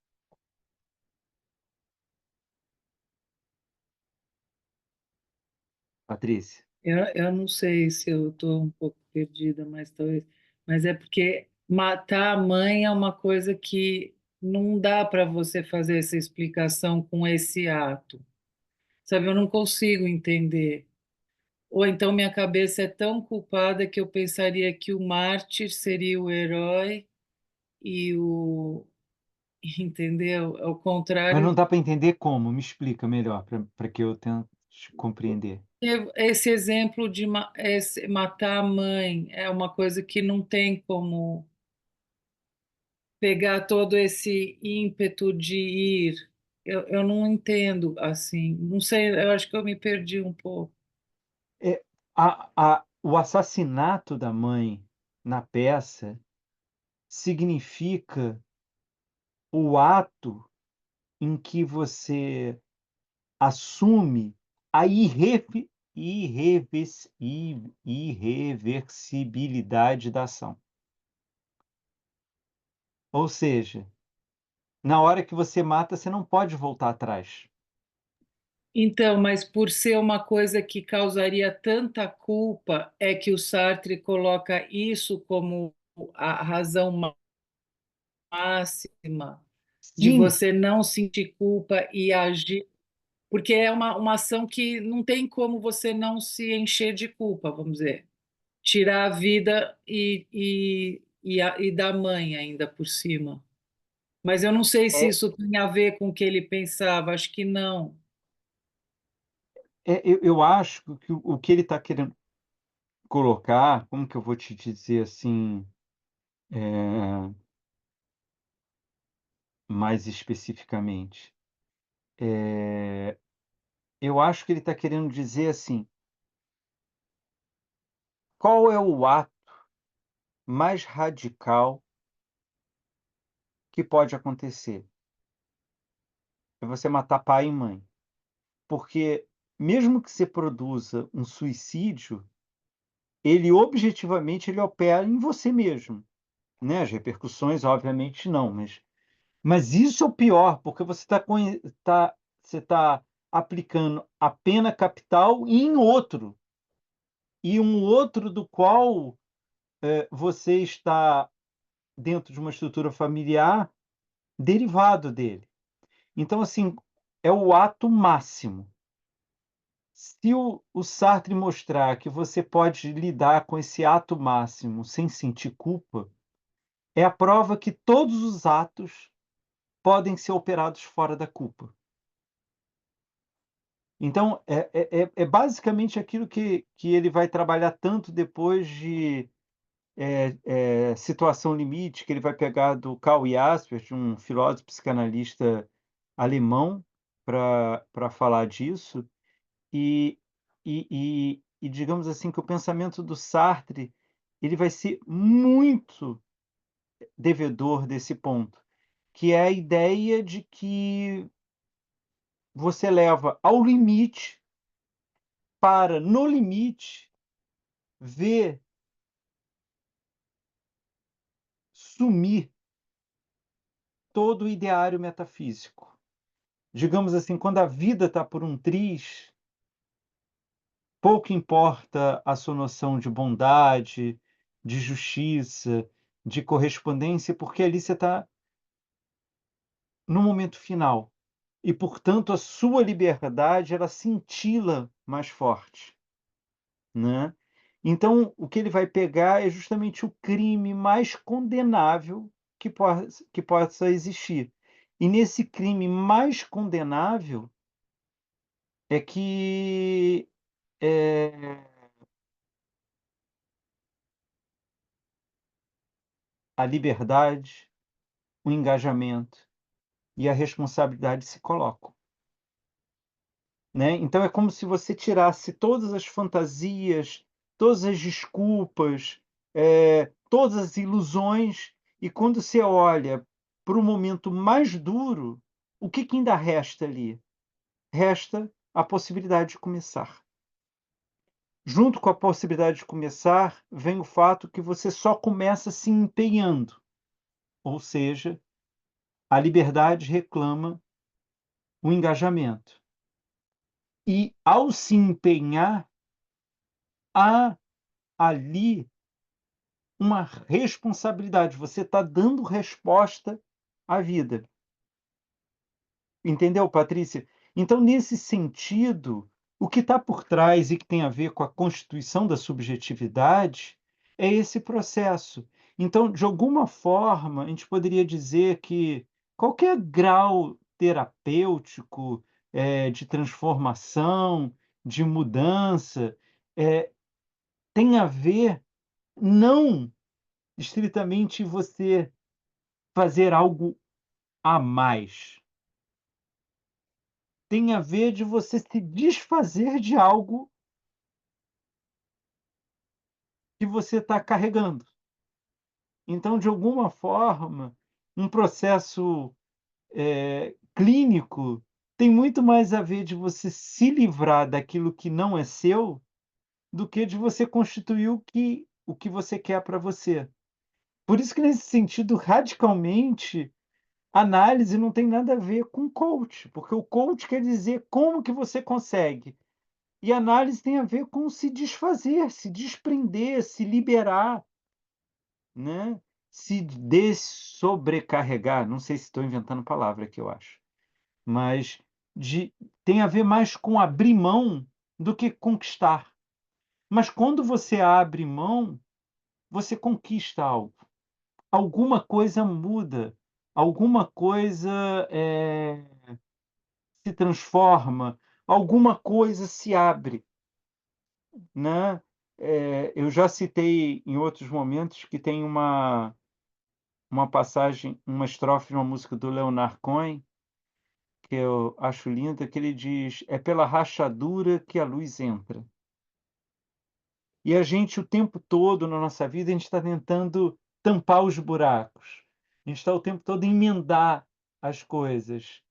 Patrícia. Eu não sei se eu estou um pouco perdida, mas talvez. Mas é porque matar a mãe é uma coisa que não dá para você fazer essa explicação com esse ato. Sabe, eu não consigo entender. Ou então minha cabeça é tão culpada que eu pensaria que o mártir seria o herói e o. Entendeu? Ao Mas não contrário. dá para entender como? Me explica melhor, para que eu tente compreender. Esse exemplo de matar a mãe é uma coisa que não tem como pegar todo esse ímpeto de ir. Eu não entendo assim. Não sei, eu acho que eu me perdi um pouco. É, o assassinato da mãe na peça significa o ato em que você assume a irreversibilidade da ação. Ou seja, na hora que você mata, você não pode voltar atrás. Então, mas por ser uma coisa que causaria tanta culpa, é que o Sartre coloca isso como a razão máxima de Sim, você não sentir culpa e agir. Porque é uma ação que não tem como você não se encher de culpa, vamos dizer. Tirar a vida e da mãe ainda por cima. Mas eu não sei se é isso tem a ver com o que ele pensava, acho que não. Eu acho que o que ele está querendo colocar, como que eu vou te dizer assim, eh, mais especificamente? Eu acho que ele está querendo dizer assim: qual é o ato mais radical que pode acontecer? É você matar pai e mãe. Porque mesmo que você produza um suicídio, ele objetivamente ele opera em você mesmo, né, as repercussões obviamente não, mas isso é o pior, porque você está você tá aplicando a pena capital em outro, e um outro do qual, você está dentro de uma estrutura familiar derivado dele. Então, assim, é o ato máximo. Se o Sartre mostrar que você pode lidar com esse ato máximo sem sentir culpa, é a prova que todos os atos podem ser operados fora da culpa. Então, é basicamente aquilo que ele vai trabalhar tanto depois de Situação Limite, que ele vai pegar do Karl Jaspers, um filósofo psicanalista alemão, para falar disso. E digamos assim, que o pensamento do Sartre, ele vai ser muito devedor desse ponto, que é a ideia de que você leva ao limite para, no limite, ver sumir todo o ideário metafísico. Digamos assim, quando a vida está por um triz, pouco importa a sua noção de bondade, de justiça, de correspondência, porque ali você está no momento final. E, portanto, a sua liberdade, ela cintila mais forte, né. Então, o que ele vai pegar é justamente o crime mais condenável que possa existir. E nesse crime mais condenável é que, eh, a liberdade, o engajamento e a responsabilidade se colocam. Né, então é como se você tirasse todas as fantasias, todas as desculpas, todas as ilusões, e quando você olha para o momento mais duro, o que ainda resta ali? Resta a possibilidade de começar. Junto com a possibilidade de começar, vem o fato que você só começa se empenhando, ou seja, a liberdade reclama o engajamento. E ao se empenhar, há ali uma responsabilidade, você está dando resposta à vida. Entendeu, Patrícia? Então, nesse sentido, o que está por trás e que tem a ver com a constituição da subjetividade é esse processo. Então, de alguma forma, a gente poderia dizer que qualquer grau terapêutico, de transformação, de mudança, tem a ver não estritamente você fazer algo a mais. Tem a ver de você se desfazer de algo que você está carregando. Então, de alguma forma, um processo, clínico tem muito mais a ver de você se livrar daquilo que não é seu, do que de você constituir o que você quer para você. Por isso que nesse sentido, radicalmente, análise não tem nada a ver com coach, porque o coach quer dizer como que você consegue. E análise tem a ver com se desfazer, se desprender, se liberar, né, se dessobrecarregar, não sei se estou inventando palavra aqui, eu acho, mas de tem a ver mais com abrir mão do que conquistar. Mas quando você abre mão, você conquista algo. Alguma coisa muda, alguma coisa, se transforma, alguma coisa se abre, né? Eu já citei em outros momentos que tem uma passagem, uma estrofe de uma música do Leonard Cohen, que eu acho linda, que ele diz: "É pela rachadura que a luz entra". E a gente, o tempo todo na nossa vida, a gente está tentando tampar os buracos. A gente está o tempo todo a emendar as coisas.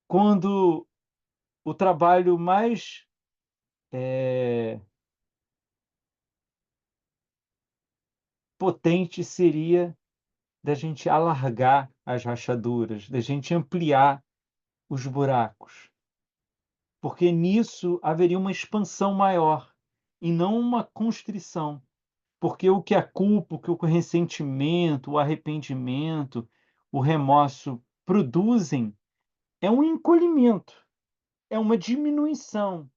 Quando o trabalho mais, potente seria da gente alargar as rachaduras, da gente ampliar os buracos, porque nisso haveria uma expansão maior e não uma constrição. Porque o que a culpa, o que o ressentimento, o arrependimento, o remorso produzem é um encolhimento, é uma diminuição,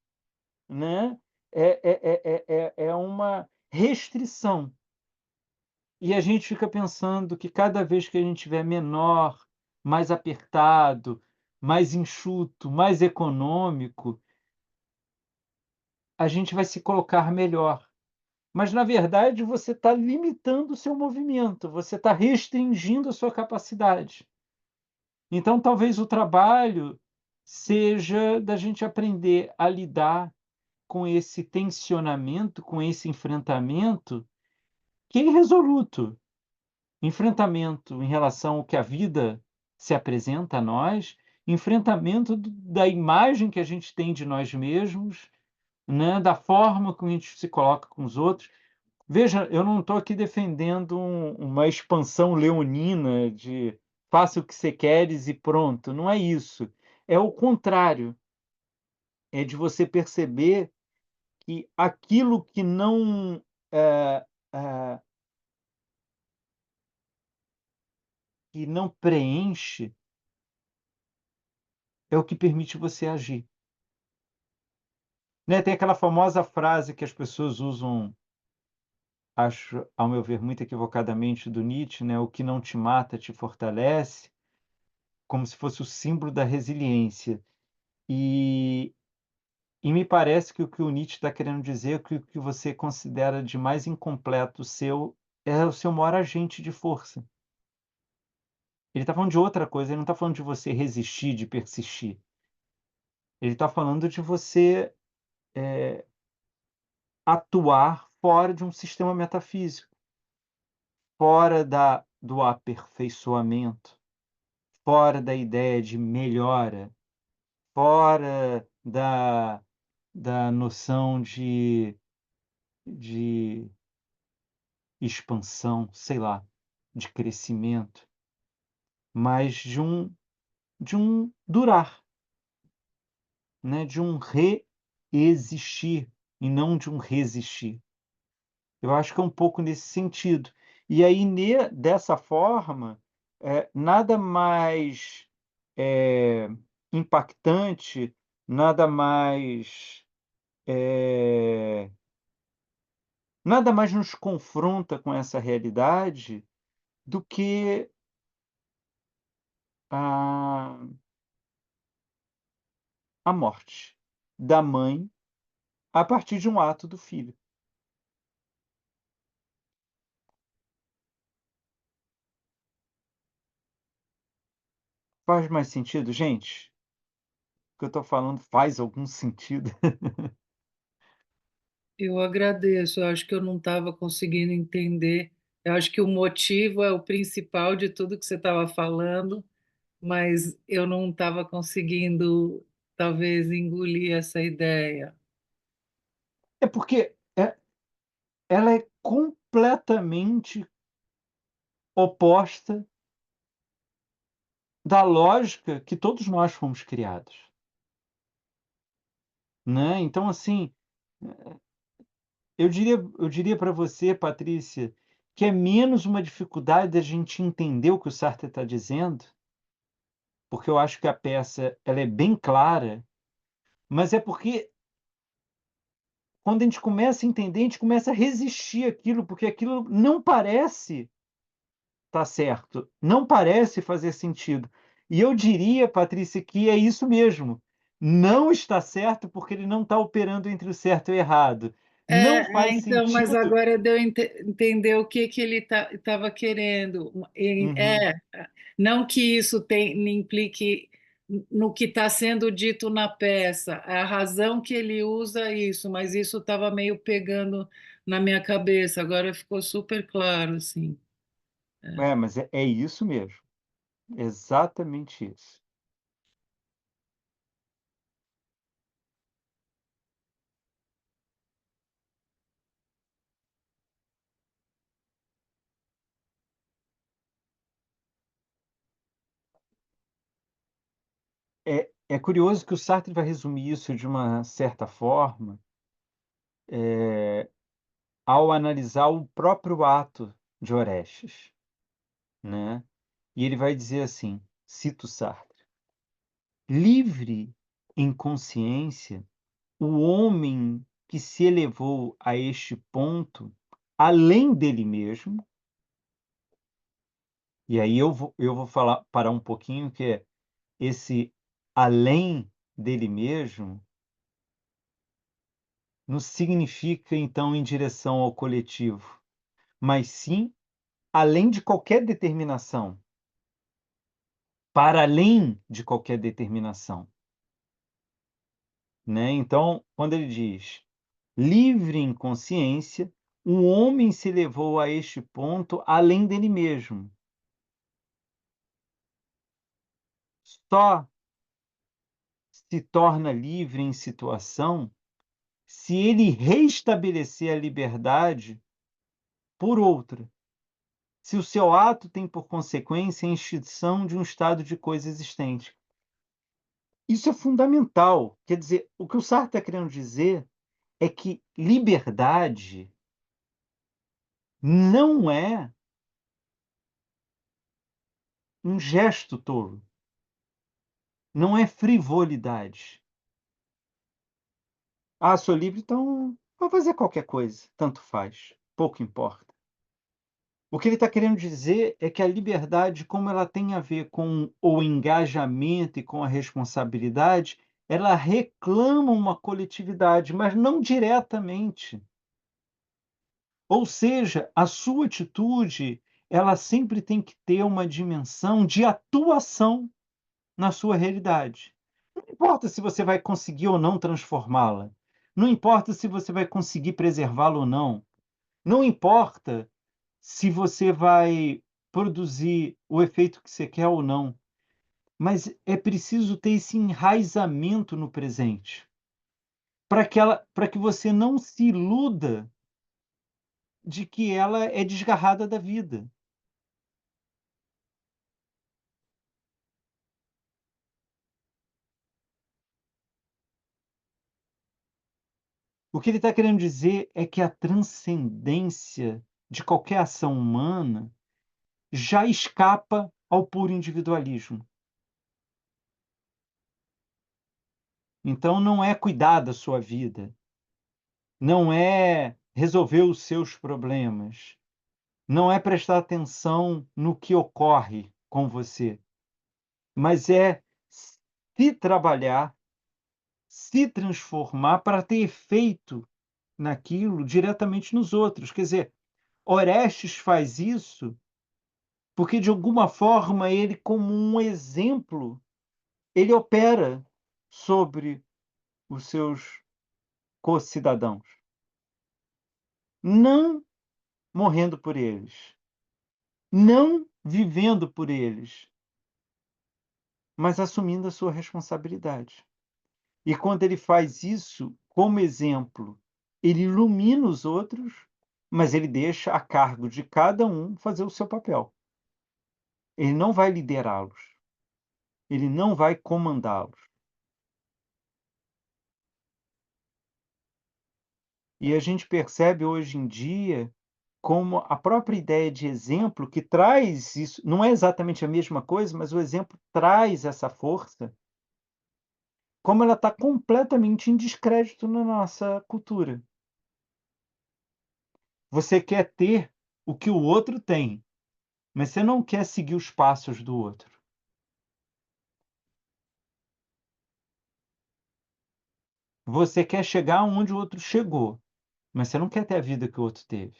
né? É uma restrição. E a gente fica pensando que cada vez que a gente estiver menor, mais apertado, mais enxuto, mais econômico, a gente vai se colocar melhor. Mas, na verdade, você está limitando o seu movimento, você está restringindo a sua capacidade. Então, talvez o trabalho seja da gente aprender a lidar com esse tensionamento, com esse enfrentamento, que é irresoluto. Enfrentamento em relação ao que a vida se apresenta a nós, enfrentamento da imagem que a gente tem de nós mesmos, né, da forma como a gente se coloca com os outros. Veja, eu não estou aqui defendendo uma expansão leonina de faça o que você queres e pronto, não é isso. É o contrário, é de você perceber que aquilo eh eh, que não preenche é o que permite você agir. Né, tem aquela famosa frase que as pessoas usam, acho, ao meu ver, muito equivocadamente, do Nietzsche, né, "O que não te mata te fortalece", como se fosse o símbolo da resiliência. E me parece que o Nietzsche está querendo dizer que o que você considera de mais incompleto seu, é o seu maior agente de força. Ele está falando de outra coisa, ele não está falando de você resistir, de persistir. Ele está falando de você, atuar fora de um sistema metafísico, fora do aperfeiçoamento, fora da ideia de melhora, fora da noção de expansão, sei lá, de crescimento, mas de um durar, né, de um reexistir e não de um resistir. Eu acho que é um pouco nesse sentido. E aí dessa forma, nada mais, eh, impactante, nada mais, eh, nada mais nos confronta com essa realidade do que a a morte da mãe a partir de um ato do filho. Faz mais sentido, gente? O que eu estou falando faz algum sentido? Eu agradeço, eu acho que eu não estava conseguindo entender. Eu acho que o motivo é o principal de tudo que você estava falando, mas eu não estava conseguindo, talvez, engolir essa ideia. É porque, ela é completamente oposta da lógica que todos nós fomos criados, né. Então, assim, eu diria para você, Patrícia, que é menos uma dificuldade da gente entender o que o Sartre está dizendo, porque eu acho que a peça ela é bem clara, mas é porque quando a gente começa a entender, a gente começa a resistir àquilo, porque aquilo não parece estar certo, não parece fazer sentido. E eu diria, Patrícia, que é isso mesmo. não está certo, porque ele não está operando entre o certo e o errado. Não faz Então, mas sentido. agora deu entender o que que ele estava querendo. Uhum. Não que isso implique no que está sendo dito na peça, é a razão que ele usa isso, mas isso estava meio pegando na minha cabeça, agora ficou super claro, assim. Mas é isso mesmo, exatamente isso. É curioso que o Sartre vai resumir isso de uma certa forma, ao analisar o próprio ato de Orestes, né. E ele vai dizer assim, cito Sartre: "Livre em consciência, o homem que se elevou a este ponto, além dele mesmo", e aí eu vou falar parar um pouquinho, que é esse além dele mesmo, não significa então em direção ao coletivo, mas sim além de qualquer determinação, para além de qualquer determinação, né. Então, quando ele diz: "Livre em consciência, o homem se levou a este ponto além dele mesmo". Só se torna livre em situação se ele restabelecer a liberdade por outra, se o seu ato tem por consequência a extinção de um estado de coisa existente. Isso é fundamental. Quer dizer, o que o Sartre está querendo dizer é que liberdade não é um gesto tolo, não é frivolidade. "Ah, sou livre, então vou fazer qualquer coisa, tanto faz, pouco importa". O que ele está querendo dizer é que a liberdade, como ela tem a ver com o engajamento e com a responsabilidade, ela reclama uma coletividade, mas não diretamente. Ou seja, a sua atitude, ela sempre tem que ter uma dimensão de atuação na sua realidade. Não importa se você vai conseguir ou não transformá-la, não importa se você vai conseguir preservá-la ou não, não importa se você vai produzir o efeito que você quer ou não, mas é preciso ter esse enraizamento no presente, para que você não se iluda de que ela é desgarrada da vida. O que ele está querendo dizer é que a transcendência de qualquer ação humana já escapa ao puro individualismo. Então não é cuidar da sua vida, não é resolver os seus problemas, não é prestar atenção no que ocorre com você, mas é se trabalhar, se transformar para ter efeito naquilo diretamente nos outros. Quer dizer, Orestes faz isso porque, de alguma forma, ele, como um exemplo, ele opera sobre os seus co-cidadãos, não morrendo por eles, não vivendo por eles, mas assumindo a sua responsabilidade. E quando ele faz isso como exemplo, ele ilumina os outros, mas ele deixa a cargo de cada um fazer o seu papel. Ele não vai liderá-los, ele não vai comandá-los. E a gente percebe hoje em dia como a própria ideia de exemplo que traz isso, não é exatamente a mesma coisa, mas o exemplo traz essa força, como ela está completamente em descrédito na nossa cultura. Você quer ter o que o outro tem, mas você não quer seguir os passos do outro. Você quer chegar onde o outro chegou, mas você não quer ter a vida que o outro teve.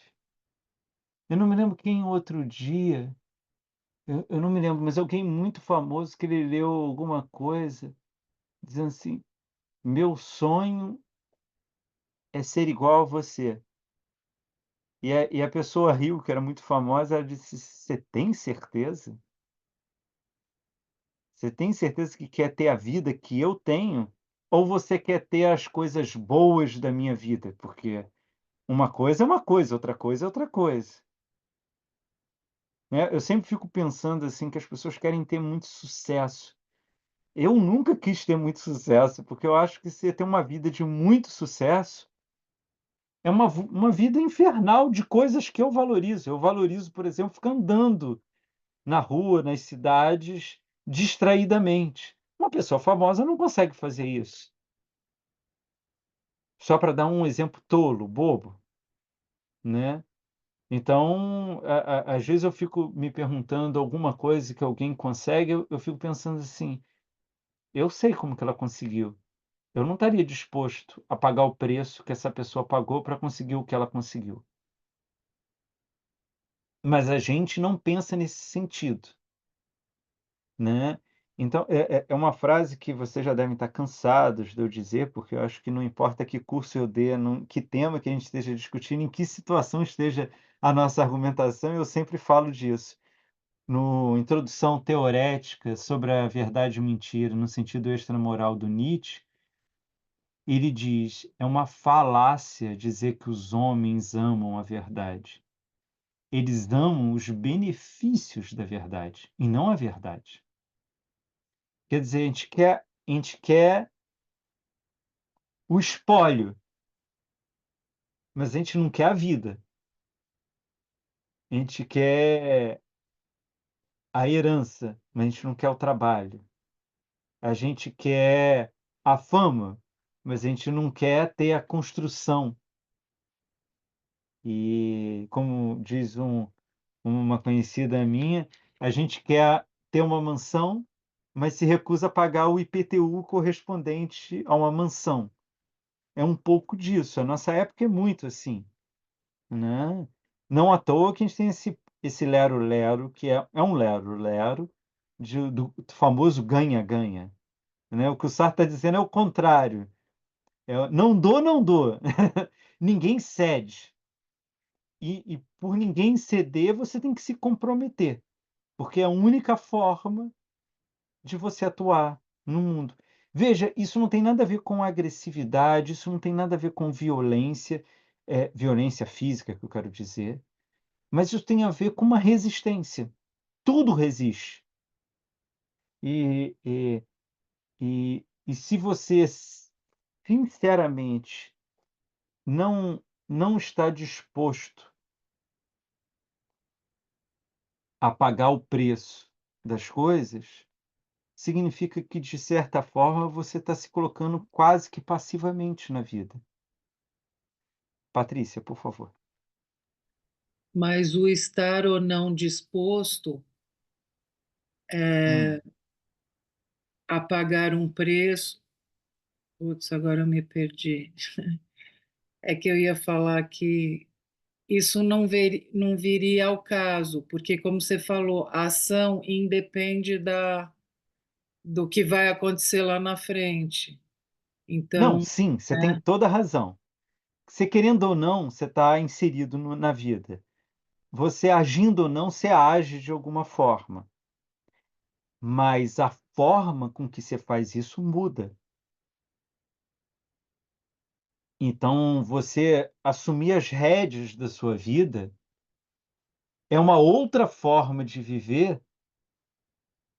Eu não me lembro quem outro dia, eu não me lembro, mas alguém muito famoso que ele leu alguma coisa dizendo assim: "Meu sonho é ser igual a você". E a pessoa riu, que era muito famosa, ela disse: "Você tem certeza? Você tem certeza que quer ter a vida que eu tenho? Ou você quer ter as coisas boas da minha vida? Porque uma coisa é uma coisa, outra coisa é outra coisa". Né, eu sempre fico pensando, assim, que as pessoas querem ter muito sucesso. Eu nunca quis ter muito sucesso, porque eu acho que você ter uma vida de muito sucesso é uma vida infernal de coisas que eu valorizo. Eu valorizo, por exemplo, ficar andando na rua, nas cidades, distraidamente. Uma pessoa famosa não consegue fazer isso. Só para dar um exemplo tolo, bobo, né. Então, às vezes eu fico me perguntando alguma coisa que alguém consegue, eu fico pensando assim: "Eu sei como que ela conseguiu. Eu não estaria disposto a pagar o preço que essa pessoa pagou para conseguir o que ela conseguiu". Mas a gente não pensa nesse sentido, né. Então é uma frase que vocês já devem estar cansados de eu dizer, porque eu acho que não importa que curso eu dê, que tema que a gente esteja discutindo, em que situação esteja a nossa argumentação, eu sempre falo disso. No Introdução Teorética sobre a Verdade e Mentira, no sentido extramoral do Nietzsche, ele diz: "É uma falácia dizer que os homens amam a verdade. Eles amam os benefícios da verdade, e não a verdade". Quer dizer, a gente quer o espólio, mas a gente não quer a vida. A gente quer a herança, mas a gente não quer o trabalho. A gente quer a fama, mas a gente não quer ter a construção. E como diz uma conhecida minha, a gente quer ter uma mansão, mas se recusa a pagar o IPTU correspondente a uma mansão. É um pouco disso, a nossa época é muito assim, né. Não à toa que a gente tem esse lero-lero, que é um lero-lero do famoso ganha-ganha, né. O que o Sartre está dizendo é o contrário, não dou, não dou. Ninguém cede. E por ninguém ceder, você tem que se comprometer, porque é a única forma de você atuar no mundo. Veja, isso não tem nada a ver com agressividade, isso não tem nada a ver com violência, violência física que eu quero dizer, mas isso tem a ver com uma resistência. Tudo resiste. E e e se você sinceramente não está disposto a pagar o preço das coisas, significa que, de certa forma, você está se colocando quase que passivamente na vida. Patrícia, por favor. Mas o estar ou não disposto Hum. a pagar um preço. Putz, agora eu me perdi. É que eu ia falar que isso não viria ao caso, porque, como você falou, a ação independe do que vai acontecer lá na frente. Não, Então, sim, você tem né, toda a razão. Você querendo ou não, você está inserido na vida. Você agindo ou não, você age de alguma forma, mas a forma com que você faz isso muda. Então, você assumir as rédeas da sua vida é uma outra forma de viver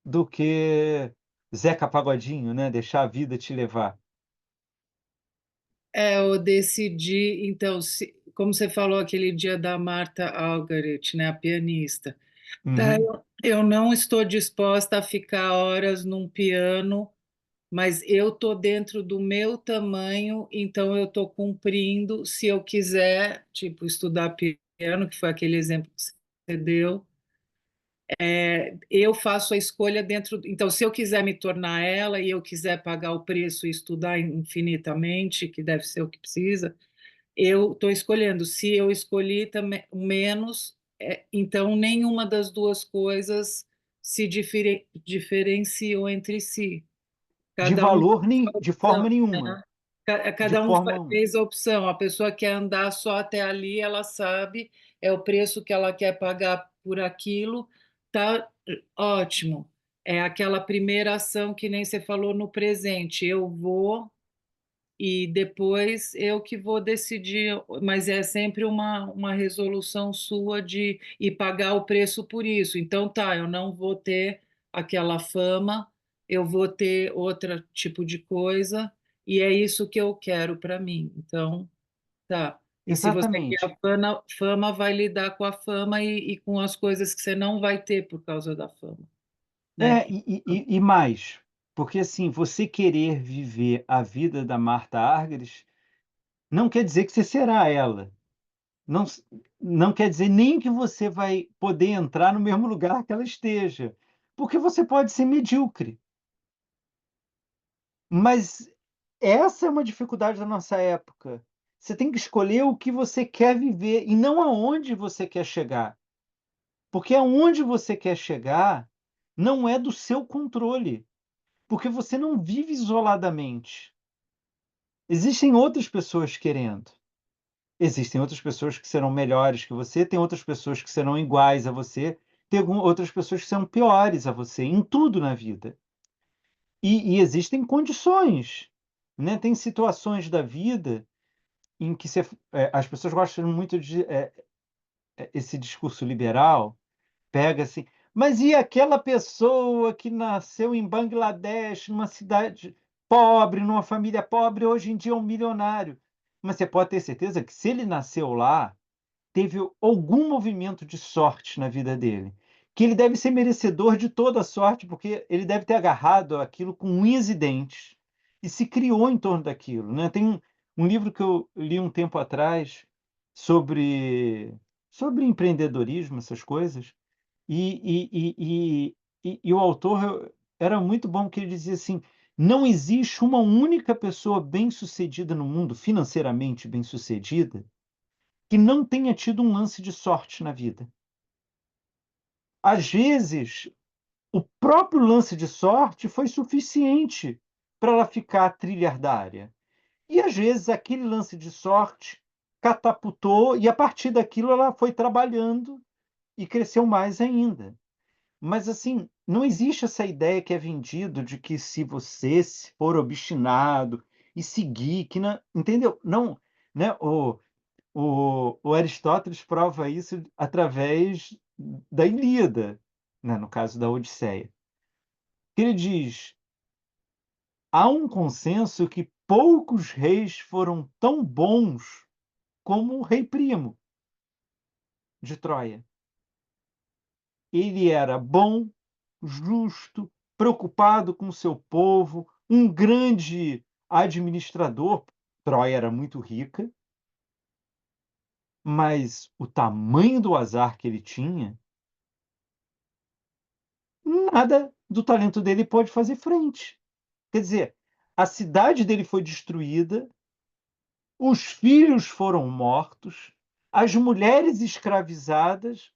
do que Zeca Pagodinho, né, deixar a vida te levar. eu decidi, então, como você falou aquele dia da Martha Argerich, né, a pianista, tá, Uhum. eu não estou disposta a ficar horas num piano, mas eu estou dentro do meu tamanho, então eu estou cumprindo. Se eu quiser, tipo, estudar piano, que foi aquele exemplo que você deu, eu faço a escolha dentro. Então, se eu quiser me tornar ela e eu quiser pagar o preço e estudar infinitamente, que deve ser o que precisa, eu estou escolhendo. Se eu escolhi também menos, então nenhuma das duas coisas se diferenciam entre si. De Cada um valor, fez a de opção, forma nenhuma. De cada um forma alguma. fez a opção. A pessoa quer andar só até ali, ela sabe, é o preço que ela quer pagar por aquilo, tá ótimo. É aquela primeira ação que nem você falou no presente. Eu vou e depois eu que vou decidir, mas é sempre uma resolução sua de e pagar o preço por isso. Então, tá, eu não vou ter aquela fama, eu vou ter outro tipo de coisa, e é isso que eu quero para mim. Então, tá. E se você quer Exatamente. a fama, vai lidar com a fama e com as coisas que você não vai ter por causa da fama, né? E mais, porque assim, você querer viver a vida da Martha Argerich não quer dizer que você será ela. Não s não quer dizer nem que você vai poder entrar no mesmo lugar que ela esteja, porque você pode ser medíocre. Mas essa é uma dificuldade da nossa época. Você tem que escolher o que você quer viver e não aonde você quer chegar, porque aonde você quer chegar não é do seu controle, porque você não vive isoladamente. Existem outras pessoas querendo. Existem outras pessoas que serão melhores que você, tem outras pessoas que serão iguais a você, tem outras pessoas que serão piores a você, em tudo na vida. E existem condições, né, tem situações da vida em que as pessoas gostam muito de, esse discurso liberal, pega assim: "Mas e aquela pessoa que nasceu em Bangladesh, numa cidade pobre, numa família pobre, hoje em dia é um milionário". Mas você pode ter certeza que se ele nasceu lá, teve algum movimento de sorte na vida dele, que ele deve ser merecedor de toda a sorte, porque ele deve ter agarrado aquilo com unhas e dentes e se criou em torno daquilo, né. Tem um livro que eu li um tempo atrás sobre empreendedorismo, essas coisas, e o autor era muito bom, que ele dizia assim: "Não existe uma única pessoa bem-sucedida no mundo, financeiramente bem-sucedida, que não tenha tido um lance de sorte na vida. Às vezes, o próprio lance de sorte foi suficiente para ela ficar trilhardária. E às vezes aquele lance de sorte catapultou e a partir daquilo ela foi trabalhando e cresceu mais ainda. Mas assim, não existe essa ideia que é vendido de que se você for obstinado e seguir, que não, entendeu? Não, né? O Aristóteles prova isso através da Ilíada, né, no caso da Odisseia. Ele diz: há um consenso que poucos reis foram tão bons como o rei Príamo de Troia. Ele era bom, justo, preocupado com o seu povo, um grande administrador. Troia era muito rica, mas o tamanho do azar que ele tinha, nada do talento dele pode fazer frente. Quer dizer, a cidade dele foi destruída, os filhos foram mortos, as mulheres escravizadas.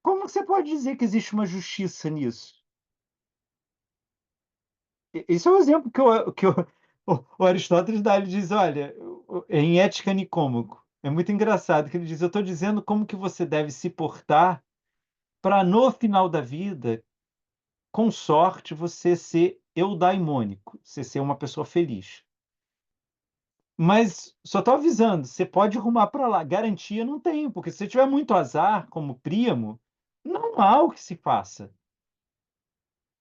Como você pode dizer que existe uma justiça nisso? Esse é o exemplo o Aristóteles dá. Ele diz: olha, em Ética Nicômaco, é muito engraçado que ele diz: eu estou dizendo como que você deve se portar para, no final da vida, com sorte, você ser eudaimônico, você ser uma pessoa feliz. Mas só estou avisando, você pode rumar para lá, garantia não tenho, porque se você tiver muito azar, como Príamo, não há o que se faça,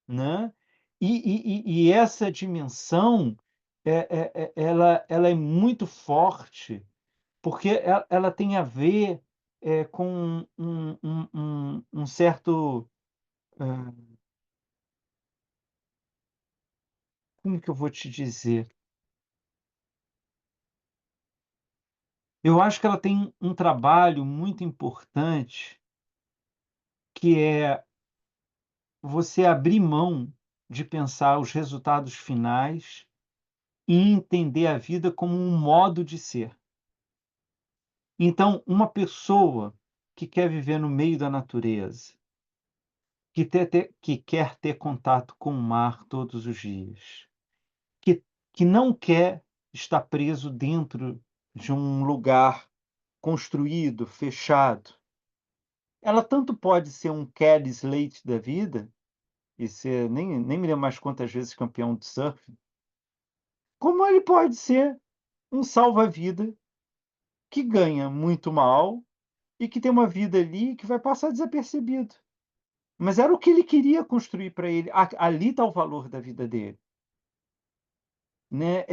né. E essa dimensão, ela é muito forte, porque ela tem a ver, com um certo, hã, como que eu vou te dizer? Eu acho que ela tem um trabalho muito importante, que é você abrir mão de pensar os resultados finais e entender a vida como um modo de ser. Então, uma pessoa que quer viver no meio da natureza, que quer ter contato com o mar todos os dias, que que não quer estar preso dentro de um lugar construído, fechado, ela tanto pode ser um Kelly Slater da vida, e ser nem me lembro mais quantas vezes campeão de surf, como ele pode ser um salva-vida que ganha muito mal e que tem uma vida ali que vai passar desapercebido. Mas era o que ele queria construir para ele. Ali está o valor da vida dele, né?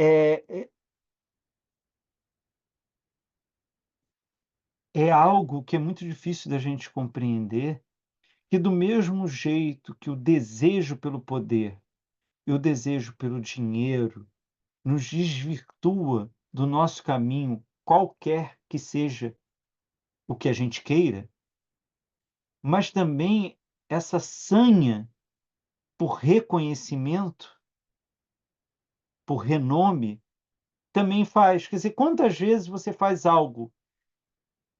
É algo que é muito difícil da gente compreender, que do mesmo jeito que o desejo pelo poder e o desejo pelo dinheiro nos desvirtua do nosso caminho, qualquer que seja o que a gente queira, mas também essa sanha por reconhecimento, por renome, também faz. Quer dizer, quantas vezes você faz algo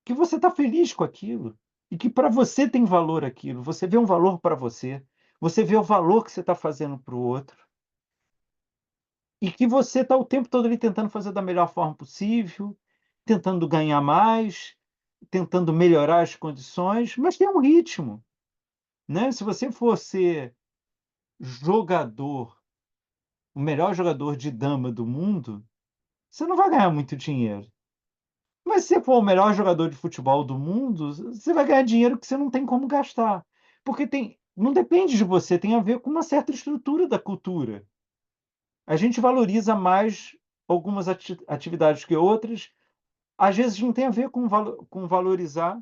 que você está feliz com aquilo e que para você tem valor aquilo, você vê um valor para você vê o valor que você está fazendo para o outro, e que você está o tempo todo ali tentando fazer da melhor forma possível, tentando ganhar mais, tentando melhorar as condições, mas tem um ritmo, né? Se você for ser jogador, o melhor jogador de dama do mundo, você não vai ganhar muito dinheiro. Mas se você for o melhor jogador de futebol do mundo, você vai ganhar dinheiro que você não tem como gastar. Porque não depende de você, tem a ver com uma certa estrutura da cultura. A gente valoriza mais algumas atividades que outras. Às vezes não tem a ver com valorizar,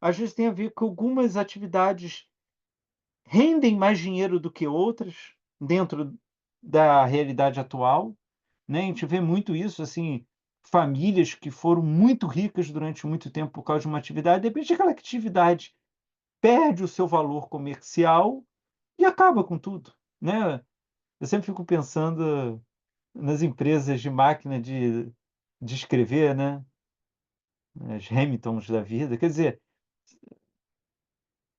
às vezes tem a ver com algumas atividades rendem mais dinheiro do que outras dentro da realidade atual, né? A gente vê muito isso, assim, famílias que foram muito ricas durante muito tempo por causa de uma atividade, de repente aquela atividade perde o seu valor comercial e acaba com tudo, né? Eu sempre fico pensando nas empresas de máquina de escrever, né? As Hamiltons da vida, quer dizer,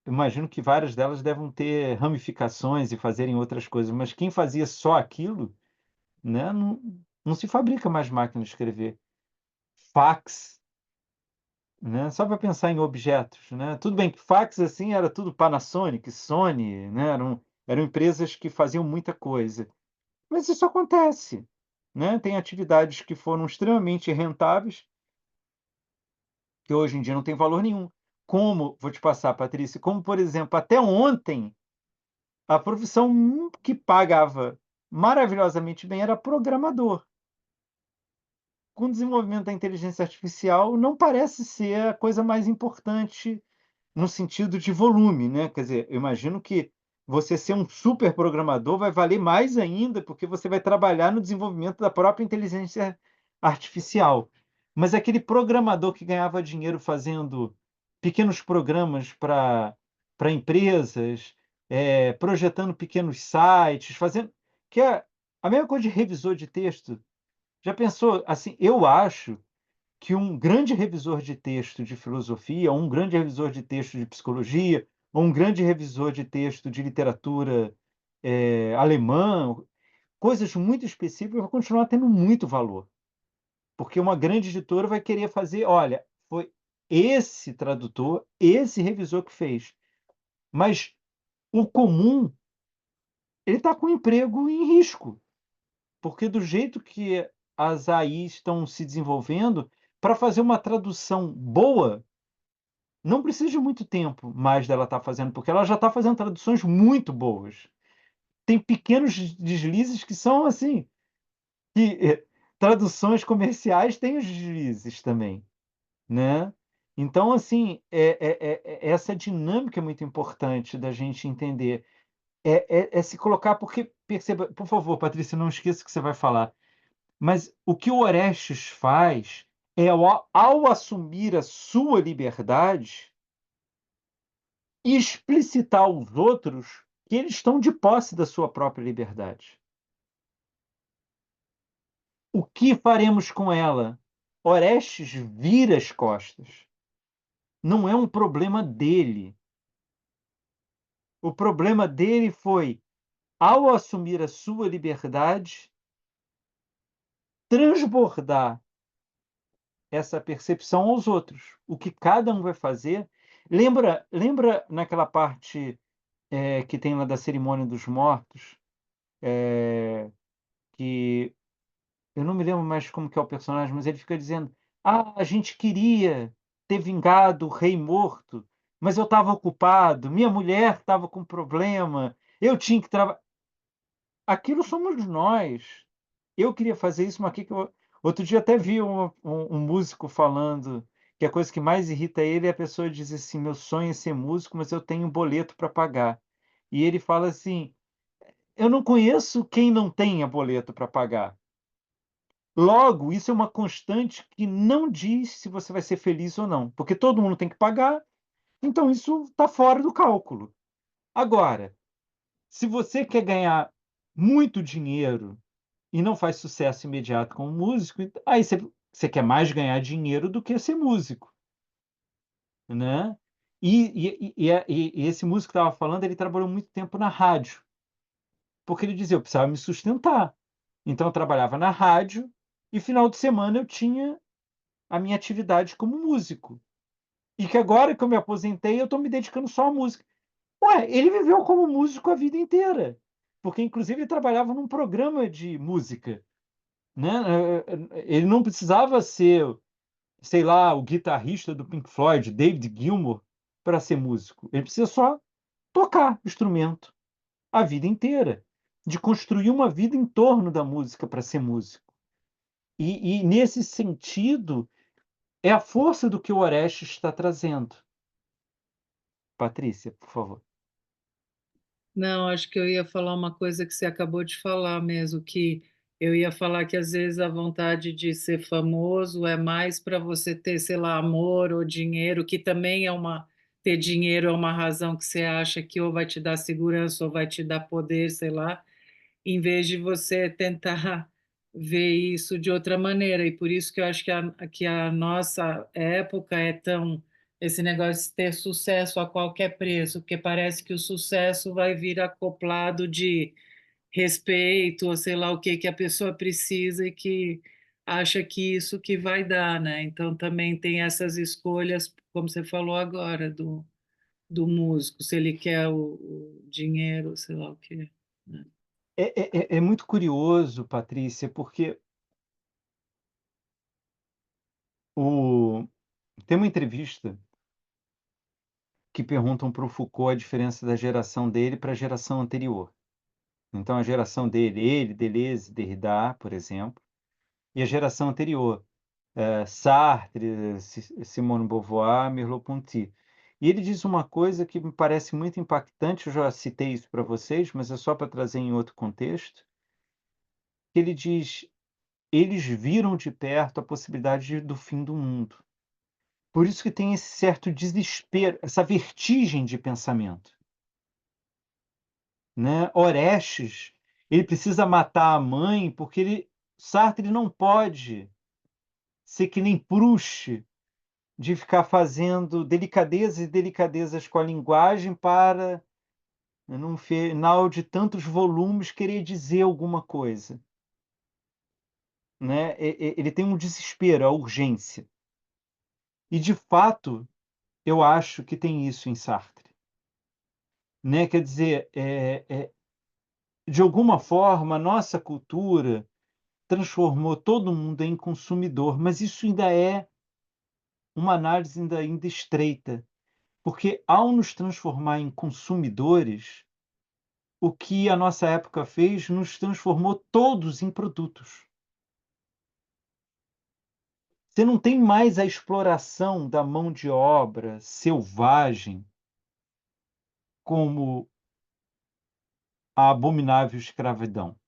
imagino que várias delas devem ter ramificações e fazerem outras coisas, mas quem fazia só aquilo, né, não se fabrica mais máquina de escrever. Fax, né, só para pensar em objetos, né. Tudo bem que fax, assim, era tudo Panasonic, Sony, né, eram empresas que faziam muita coisa. Mas isso acontece, né, tem atividades que foram extremamente rentáveis, que hoje em dia não têm valor nenhum. Como vou te passar, Patrícia, como, por exemplo, até ontem, a profissão que pagava maravilhosamente bem era programador. Com o desenvolvimento da inteligência artificial, não parece ser a coisa mais importante no sentido de volume, né? Quer dizer, eu imagino que você ser um super programador vai valer mais ainda, porque você vai trabalhar no desenvolvimento da própria inteligência artificial. Mas aquele programador que ganhava dinheiro fazendo pequenos programas para empresas, projetando pequenos sites, fazendo que é a mesma coisa de revisor de texto. Já pensou assim, eu acho que um grande revisor de texto de filosofia, ou um grande revisor de texto de psicologia, ou um grande revisor de texto de literatura, alemã, coisas muito específicas, vai continuar tendo muito valor, porque uma grande editora vai querer fazer: "Olha, foi esse tradutor, esse revisor que fez". Mas o comum, ele está com o emprego em risco, porque do jeito que as AIs estão se desenvolvendo, para fazer uma tradução boa, não precisa de muito tempo mais dela estar fazendo, porque ela já está fazendo traduções muito boas. Tem pequenos deslizes que são assim, que traduções comerciais têm os deslizes também, né. Então assim, essa dinâmica é muito importante da gente entender, se colocar porque perceba por favor, Patrícia, não esqueça o que você vai falar, mas o que o Orestes faz é ao assumir a sua liberdade, e explicitar aos outros que eles estão de posse da sua própria liberdade. O que faremos com ela? Orestes vira as costas. Não é um problema dele. O problema dele foi, ao assumir a sua liberdade, transbordar essa percepção aos outros. O que cada um vai fazer. Lembra naquela parte que tem lá da cerimônia dos mortos, que eu não me lembro mais como que é o personagem, mas ele fica dizendo: "Ah, a gente queria ter vingado o rei morto, mas eu estava ocupado, minha mulher estava com problema, eu tinha que trabalhar". Aquilo somos nós. Eu queria fazer isso, mas que eu outro dia até vi um músico falando que a coisa que mais irrita ele é a pessoa dizer assim: "Meu sonho é ser músico, mas eu tenho um boleto para pagar". E ele fala assim: "Eu não conheço quem não tenha boleto para pagar". Logo, isso é uma constante que não diz se você vai ser feliz ou não, porque todo mundo tem que pagar, então isso está fora do cálculo. Agora, se você quer ganhar muito dinheiro e não faz sucesso imediato como músico, aí você quer mais ganhar dinheiro do que ser músico, né. E esse músico que estava falando, ele trabalhou muito tempo na rádio, porque ele dizia: "Eu precisava me sustentar". Então eu trabalhava na rádio e final de semana eu tinha a minha atividade como músico. E que agora que eu me aposentei, eu estou me dedicando só à música. Ué, ele viveu como músico a vida inteira, porque inclusive ele trabalhava num programa de música, né, ele não precisava ser, sei lá, o guitarrista do Pink Floyd, David Gilmour, para ser músico, ele precisa só tocar instrumento a vida inteira, de construir uma vida em torno da música para ser músico. E nesse sentido, é a força do que o Orestes está trazendo. Patrícia, por favor. Não, acho que eu ia falar uma coisa que você acabou de falar mesmo, que eu ia falar que às vezes a vontade de ser famoso é mais para você ter, sei lá, amor ou dinheiro, que também é uma ter dinheiro é uma razão que você acha que ou vai te dar segurança ou vai te dar poder, sei lá, em vez de você tentar ver isso de outra maneira. E por isso que eu acho que a nossa época é tão esse negócio de ter sucesso a qualquer preço, porque parece que o sucesso vai vir acoplado de respeito, ou sei lá o que que a pessoa precisa e que acha que isso que vai dar, né? Então também tem essas escolhas, como você falou agora, do músico, se ele quer o dinheiro, sei lá o quê, né? É muito curioso, Patrícia, porque o tem uma entrevista que perguntam para o Foucault a diferença da geração dele para a geração anterior. Então a geração dele, ele, Deleuze, Derrida, por exemplo, e a geração anterior, Sartre, Simone de Beauvoir, Merleau-Ponty. E ele diz uma coisa que me parece muito impactante, eu já citei isso para vocês, mas é só para trazer em outro contexto, que ele diz: "Eles viram de perto a possibilidade do fim do mundo". Por isso que tem esse certo desespero, essa vertigem de pensamento, né. Orestes, ele precisa matar a mãe, porque ele Sartre não pode ser que nem Proust, de ficar fazendo delicadezas e delicadezas com a linguagem para, num final de tantos volumes, querer dizer alguma coisa, né. Ele tem um desespero, a urgência. E de fato, eu acho que tem isso em Sartre, né, quer dizer, de alguma forma, a nossa cultura transformou todo mundo em consumidor, mas isso ainda é uma análise ainda estreita, porque ao nos transformar em consumidores, o que a nossa época fez, nos transformou todos em produtos. Você não tem mais a exploração da mão de obra selvagem como a abominável escravidão.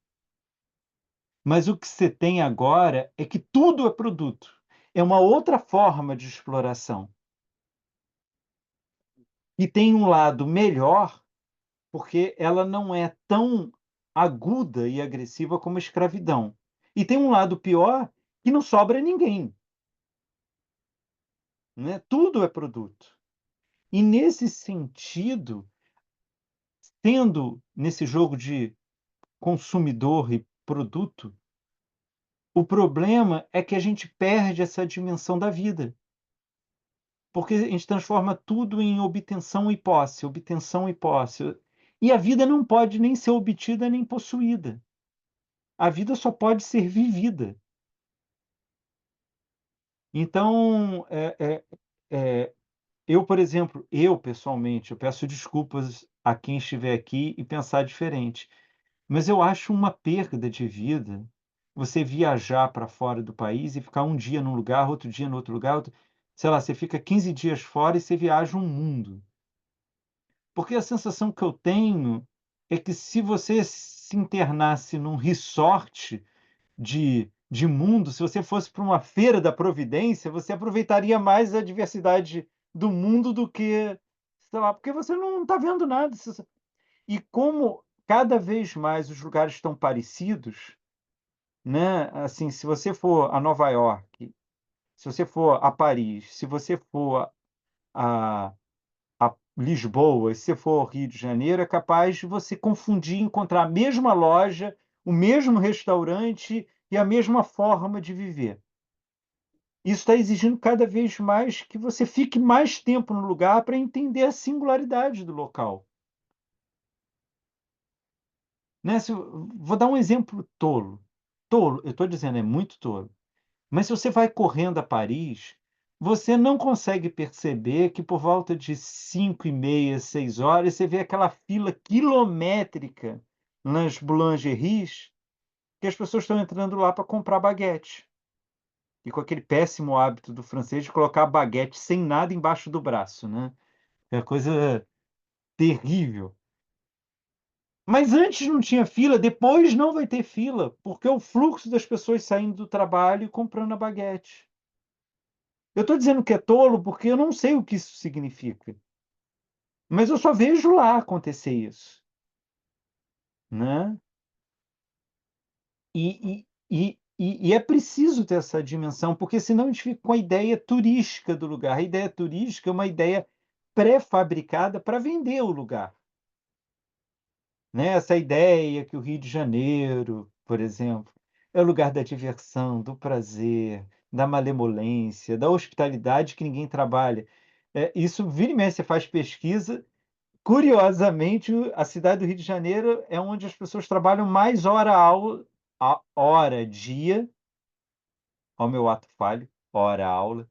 Mas o que você tem agora é que tudo é produto. É uma outra forma de exploração. E tem um lado melhor, porque ela não é tão aguda e agressiva como a escravidão. E tem um lado pior, que não sobra ninguém, né, tudo é produto. E nesse sentido, tendo nesse jogo de consumidor e produto, o problema é que a gente perde essa dimensão da vida, porque a gente transforma tudo em obtenção e posse, obtenção e posse. E a vida não pode nem ser obtida nem possuída. A vida só pode ser vivida. Então, eu, por exemplo, eu pessoalmente, eu peço desculpas a quem estiver aqui e pensar diferente, mas eu acho uma perda de vida você viajar para fora do país e ficar um dia num lugar, outro dia no outro lugar, sei lá, você fica 15 dias fora e você viaja um mundo. Porque a sensação que eu tenho é que se você se internasse num resort de mundo, se você fosse para uma feira da providência, você aproveitaria mais a diversidade do mundo do que, sei lá, porque você não está vendo nada. E como cada vez mais os lugares estão parecidos, né, assim, se você for a Nova York, se você for a Paris, se você for a Lisboa, se você for ao Rio de Janeiro, é capaz de você confundir, encontrar a mesma loja, o mesmo restaurante e a mesma forma de viver. Isso está exigindo cada vez mais que você fique mais tempo no lugar para entender a singularidade do local. Né? Vou dar um exemplo tolo. Tolo, eu estou dizendo, é muito tolo. Mas se você vai correndo a Paris, você não consegue perceber que por volta de 5h30, 6 horas, você vê aquela fila quilométrica nas boulangeries, que as pessoas estão entrando lá para comprar baguete. E com aquele péssimo hábito do francês de colocar a baguete sem nada embaixo do braço, né? É coisa terrível. Mas antes não tinha fila, depois não vai ter fila, porque é o fluxo das pessoas saindo do trabalho e comprando a baguete. Eu estou dizendo que é tolo, porque eu não sei o que isso significa, mas eu só vejo lá acontecer isso, né. E é preciso ter essa dimensão, porque senão a gente fica com a ideia turística do lugar. A ideia turística é uma ideia pré-fabricada para vender o lugar, né. Essa ideia que o Rio de Janeiro, por exemplo, é o lugar da diversão, do prazer, da malemolência, da hospitalidade que ninguém trabalha. Isso vira e mexe, você faz pesquisa. Curiosamente, a cidade do Rio de Janeiro é onde as pessoas trabalham mais hora dia, ó meu ato falho, hora aula,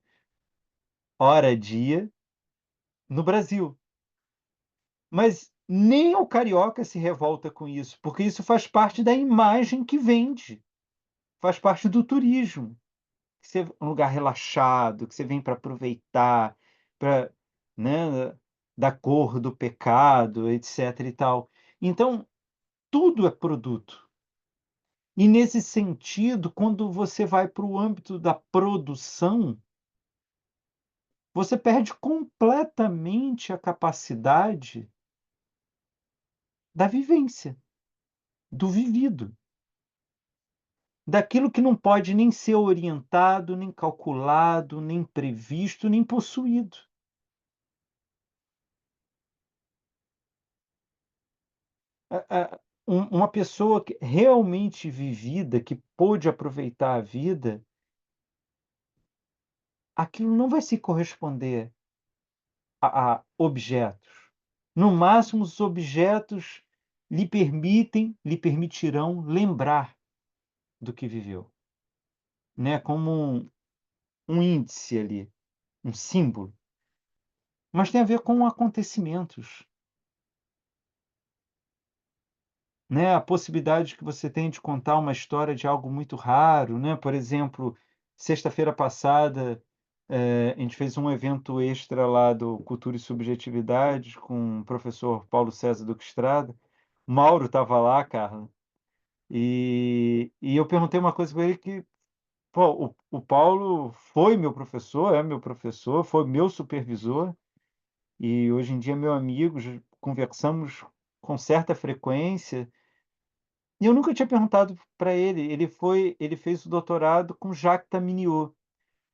hora dia, no Brasil. Mas nem o carioca se revolta com isso, porque isso faz parte da imagem que vende, faz parte do turismo. Que você um lugar relaxado, que você vem para aproveitar, para, né, da cor do pecado, etc e tal. Então, tudo é produto. E nesse sentido, quando você vai para o âmbito da produção, você perde completamente a capacidade da vivência, do vivido, daquilo que não pode nem ser orientado, nem calculado, nem previsto, nem possuído. Uma pessoa que realmente vivida, que pôde aproveitar a vida, aquilo não vai se corresponder a objetos. No máximo, os objetos lhe permitirão lembrar do que viveu, né, como um índice ali, um símbolo, mas tem a ver com acontecimentos, né, a possibilidade que você tem de contar uma história de algo muito raro, né, por exemplo, sexta-feira passada, a gente fez um evento extra lá do Cultura e Subjetividade com o professor Paulo César Duque Estrada. Mauro estava lá, Carla, e eu perguntei uma coisa para ele que, pô, o Paulo foi meu professor, é meu professor, foi meu supervisor, e hoje em dia é meu amigo, conversamos com certa frequência, e eu nunca tinha perguntado para ele. Ele fez o doutorado com Jacques Taminiot,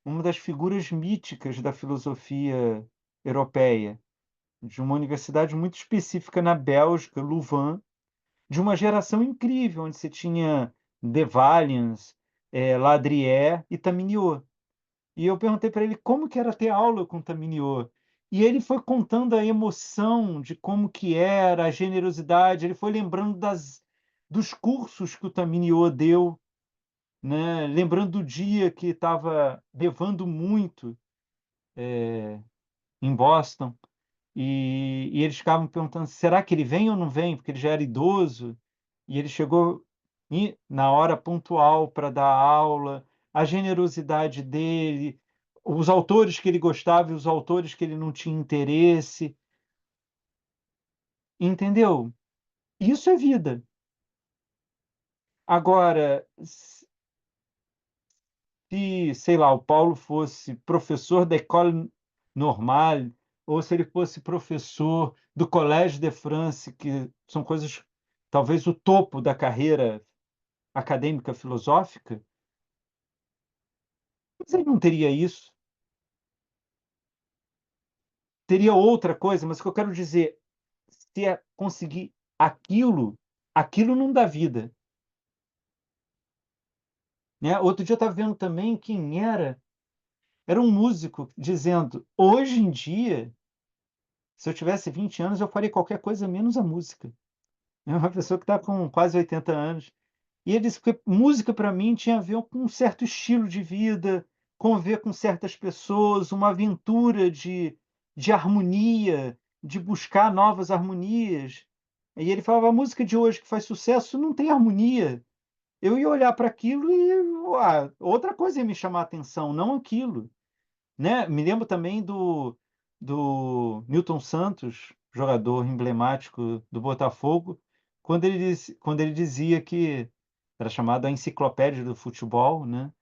uma das figuras míticas da filosofia europeia, de uma universidade muito específica na Bélgica, Louvain, de uma geração incrível, onde você tinha De Valians, Ladrier e Taminiot. E eu perguntei para ele como que era ter aula com Taminiot. E ele foi contando a emoção de como que era, a generosidade, ele foi lembrando dos cursos que o Taminiot deu, né? Lembrando do dia que estava nevando muito em Boston, e eles ficavam perguntando: será que ele vem ou não vem? Porque ele já era idoso, e ele chegou na hora pontual para dar aula, a generosidade dele, os autores que ele gostava e os autores que ele não tinha interesse, entendeu? Isso é vida. Agora, se, sei lá, o Paulo fosse professor da École Normale, ou se ele fosse professor do Collège de France, que são coisas, talvez o topo da carreira acadêmica filosófica, mas ele não teria isso, teria outra coisa. Mas o que eu quero dizer, se é conseguir aquilo, aquilo não dá vida, né? Outro dia eu estava vendo também quem era um músico dizendo: hoje em dia, se eu tivesse 20 anos, eu faria qualquer coisa menos a música. É uma pessoa que está com quase 80 anos. E ele disse que música para mim tinha a ver com um certo estilo de vida, conviver com certas pessoas, uma aventura de harmonia, de buscar novas harmonias. E ele falava: a música de hoje que faz sucesso não tem harmonia. Eu ia olhar para aquilo e outra coisa ia me chamar a atenção, não aquilo, né? Me lembro também do Newton Santos, jogador emblemático do Botafogo, quando ele dizia que era chamado a enciclopédia do futebol, né?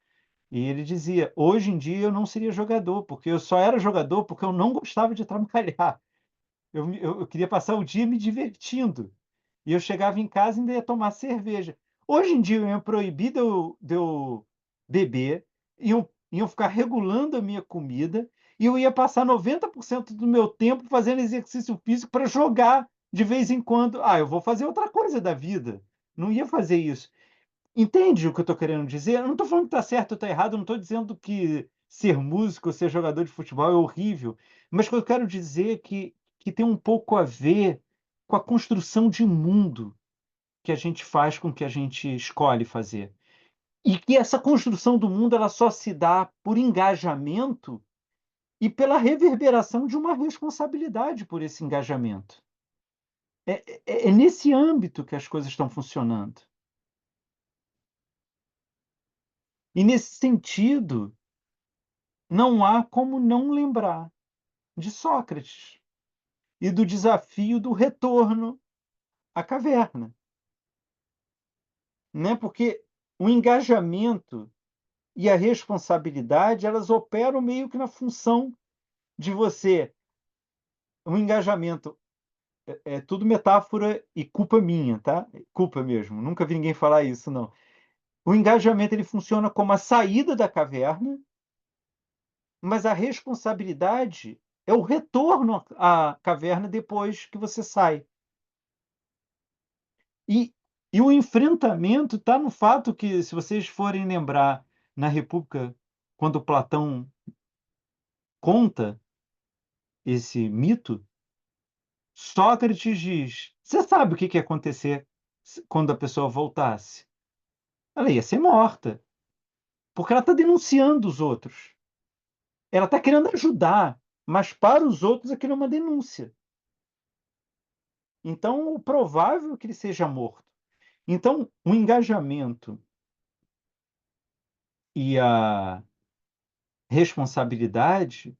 E ele dizia: hoje em dia eu não seria jogador, porque eu só era jogador porque eu não gostava de trabalhar. Eu queria passar o dia me divertindo. E eu chegava em casa e ainda ia tomar cerveja. Hoje em dia iam proibir de eu beber, iam ficar regulando a minha comida, e eu ia passar 90% do meu tempo fazendo exercício físico para jogar de vez em quando. Eu vou fazer outra coisa da vida. Não ia fazer isso. Entende o que eu estou querendo dizer? Eu não estou falando que está certo ou está errado, eu não estou dizendo que ser músico ou ser jogador de futebol é horrível, mas o que eu quero dizer é que tem um pouco a ver com a construção de mundo que a gente faz com o que a gente escolhe fazer. E que essa construção do mundo ela só se dá por engajamento e pela reverberação de uma responsabilidade por esse engajamento. É nesse âmbito que as coisas estão funcionando. E nesse sentido, não há como não lembrar de Sócrates e do desafio do retorno à caverna, né? Porque o engajamento e a responsabilidade, elas operam meio que na função de você. O engajamento é tudo metáfora e culpa minha, tá? Culpa mesmo. Nunca vi ninguém falar isso, não. O engajamento ele funciona como a saída da caverna, mas a responsabilidade é o retorno à caverna depois que você sai. E, e o enfrentamento está no fato que, se vocês forem lembrar, na República, quando Platão conta esse mito, Sócrates diz: você sabe o que ia acontecer quando a pessoa voltasse? Ela ia ser morta, porque ela está denunciando os outros. Ela está querendo ajudar, mas para os outros aquilo é uma denúncia. Então, o provável é que ele seja morto. Então, o engajamento e a responsabilidade,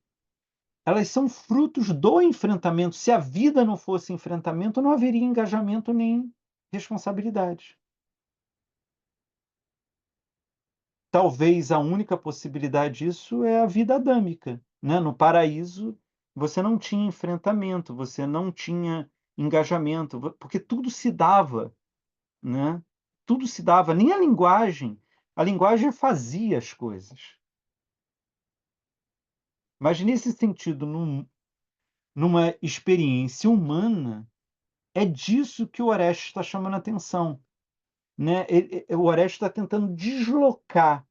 elas são frutos do enfrentamento. Se a vida não fosse enfrentamento, não haveria engajamento nem responsabilidade. Talvez a única possibilidade disso é a vida adâmica, né? No paraíso, você não tinha enfrentamento, você não tinha engajamento, porque tudo se dava, né? Tudo se dava, nem a linguagem fazia as coisas. Mas nesse sentido, numa experiência humana, é disso que o Orestes está chamando a atenção, né? O Orestes está tentando deslocar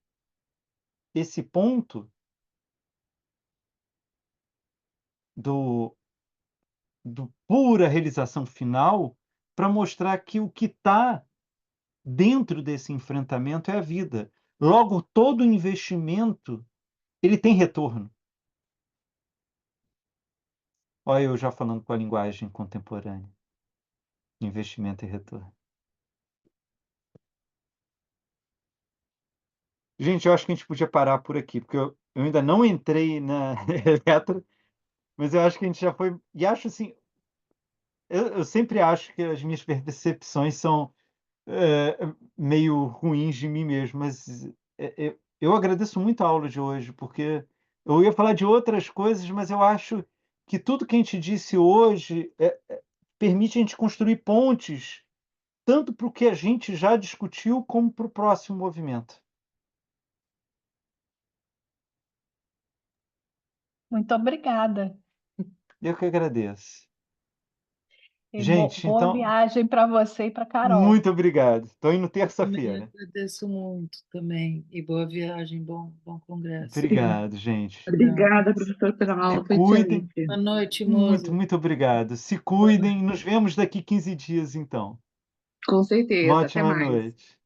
esse ponto do, do pura realização final para mostrar que o que está dentro desse enfrentamento é a vida. Logo, todo investimento ele tem retorno. Olha, eu já falando com a linguagem contemporânea. Investimento e retorno. Gente, eu acho que a gente podia parar por aqui, porque eu ainda não entrei na letra, mas eu acho que a gente já foi. E acho assim, eu sempre acho que as minhas percepções são meio ruins de mim mesmo, mas eu agradeço muito a aula de hoje, porque eu ia falar de outras coisas, mas eu acho que tudo que a gente disse hoje permite a gente construir pontes, tanto para o que a gente já discutiu, como para o próximo movimento. Muito obrigada. Eu que agradeço. E Gente, boa então, viagem para você e para Carol. muito obrigado. Estou indo Eu também terça-feira. agradeço muito também. E boa viagem, bom congresso. Obrigado, gente. Obrigada, professor, pela aula, Se foi cuidem. excelente. Boa noite, Muito, moça. muito obrigado. Se cuidem. Nos vemos daqui 15 dias, então. Com Uma certeza. Até ótima mais. noite.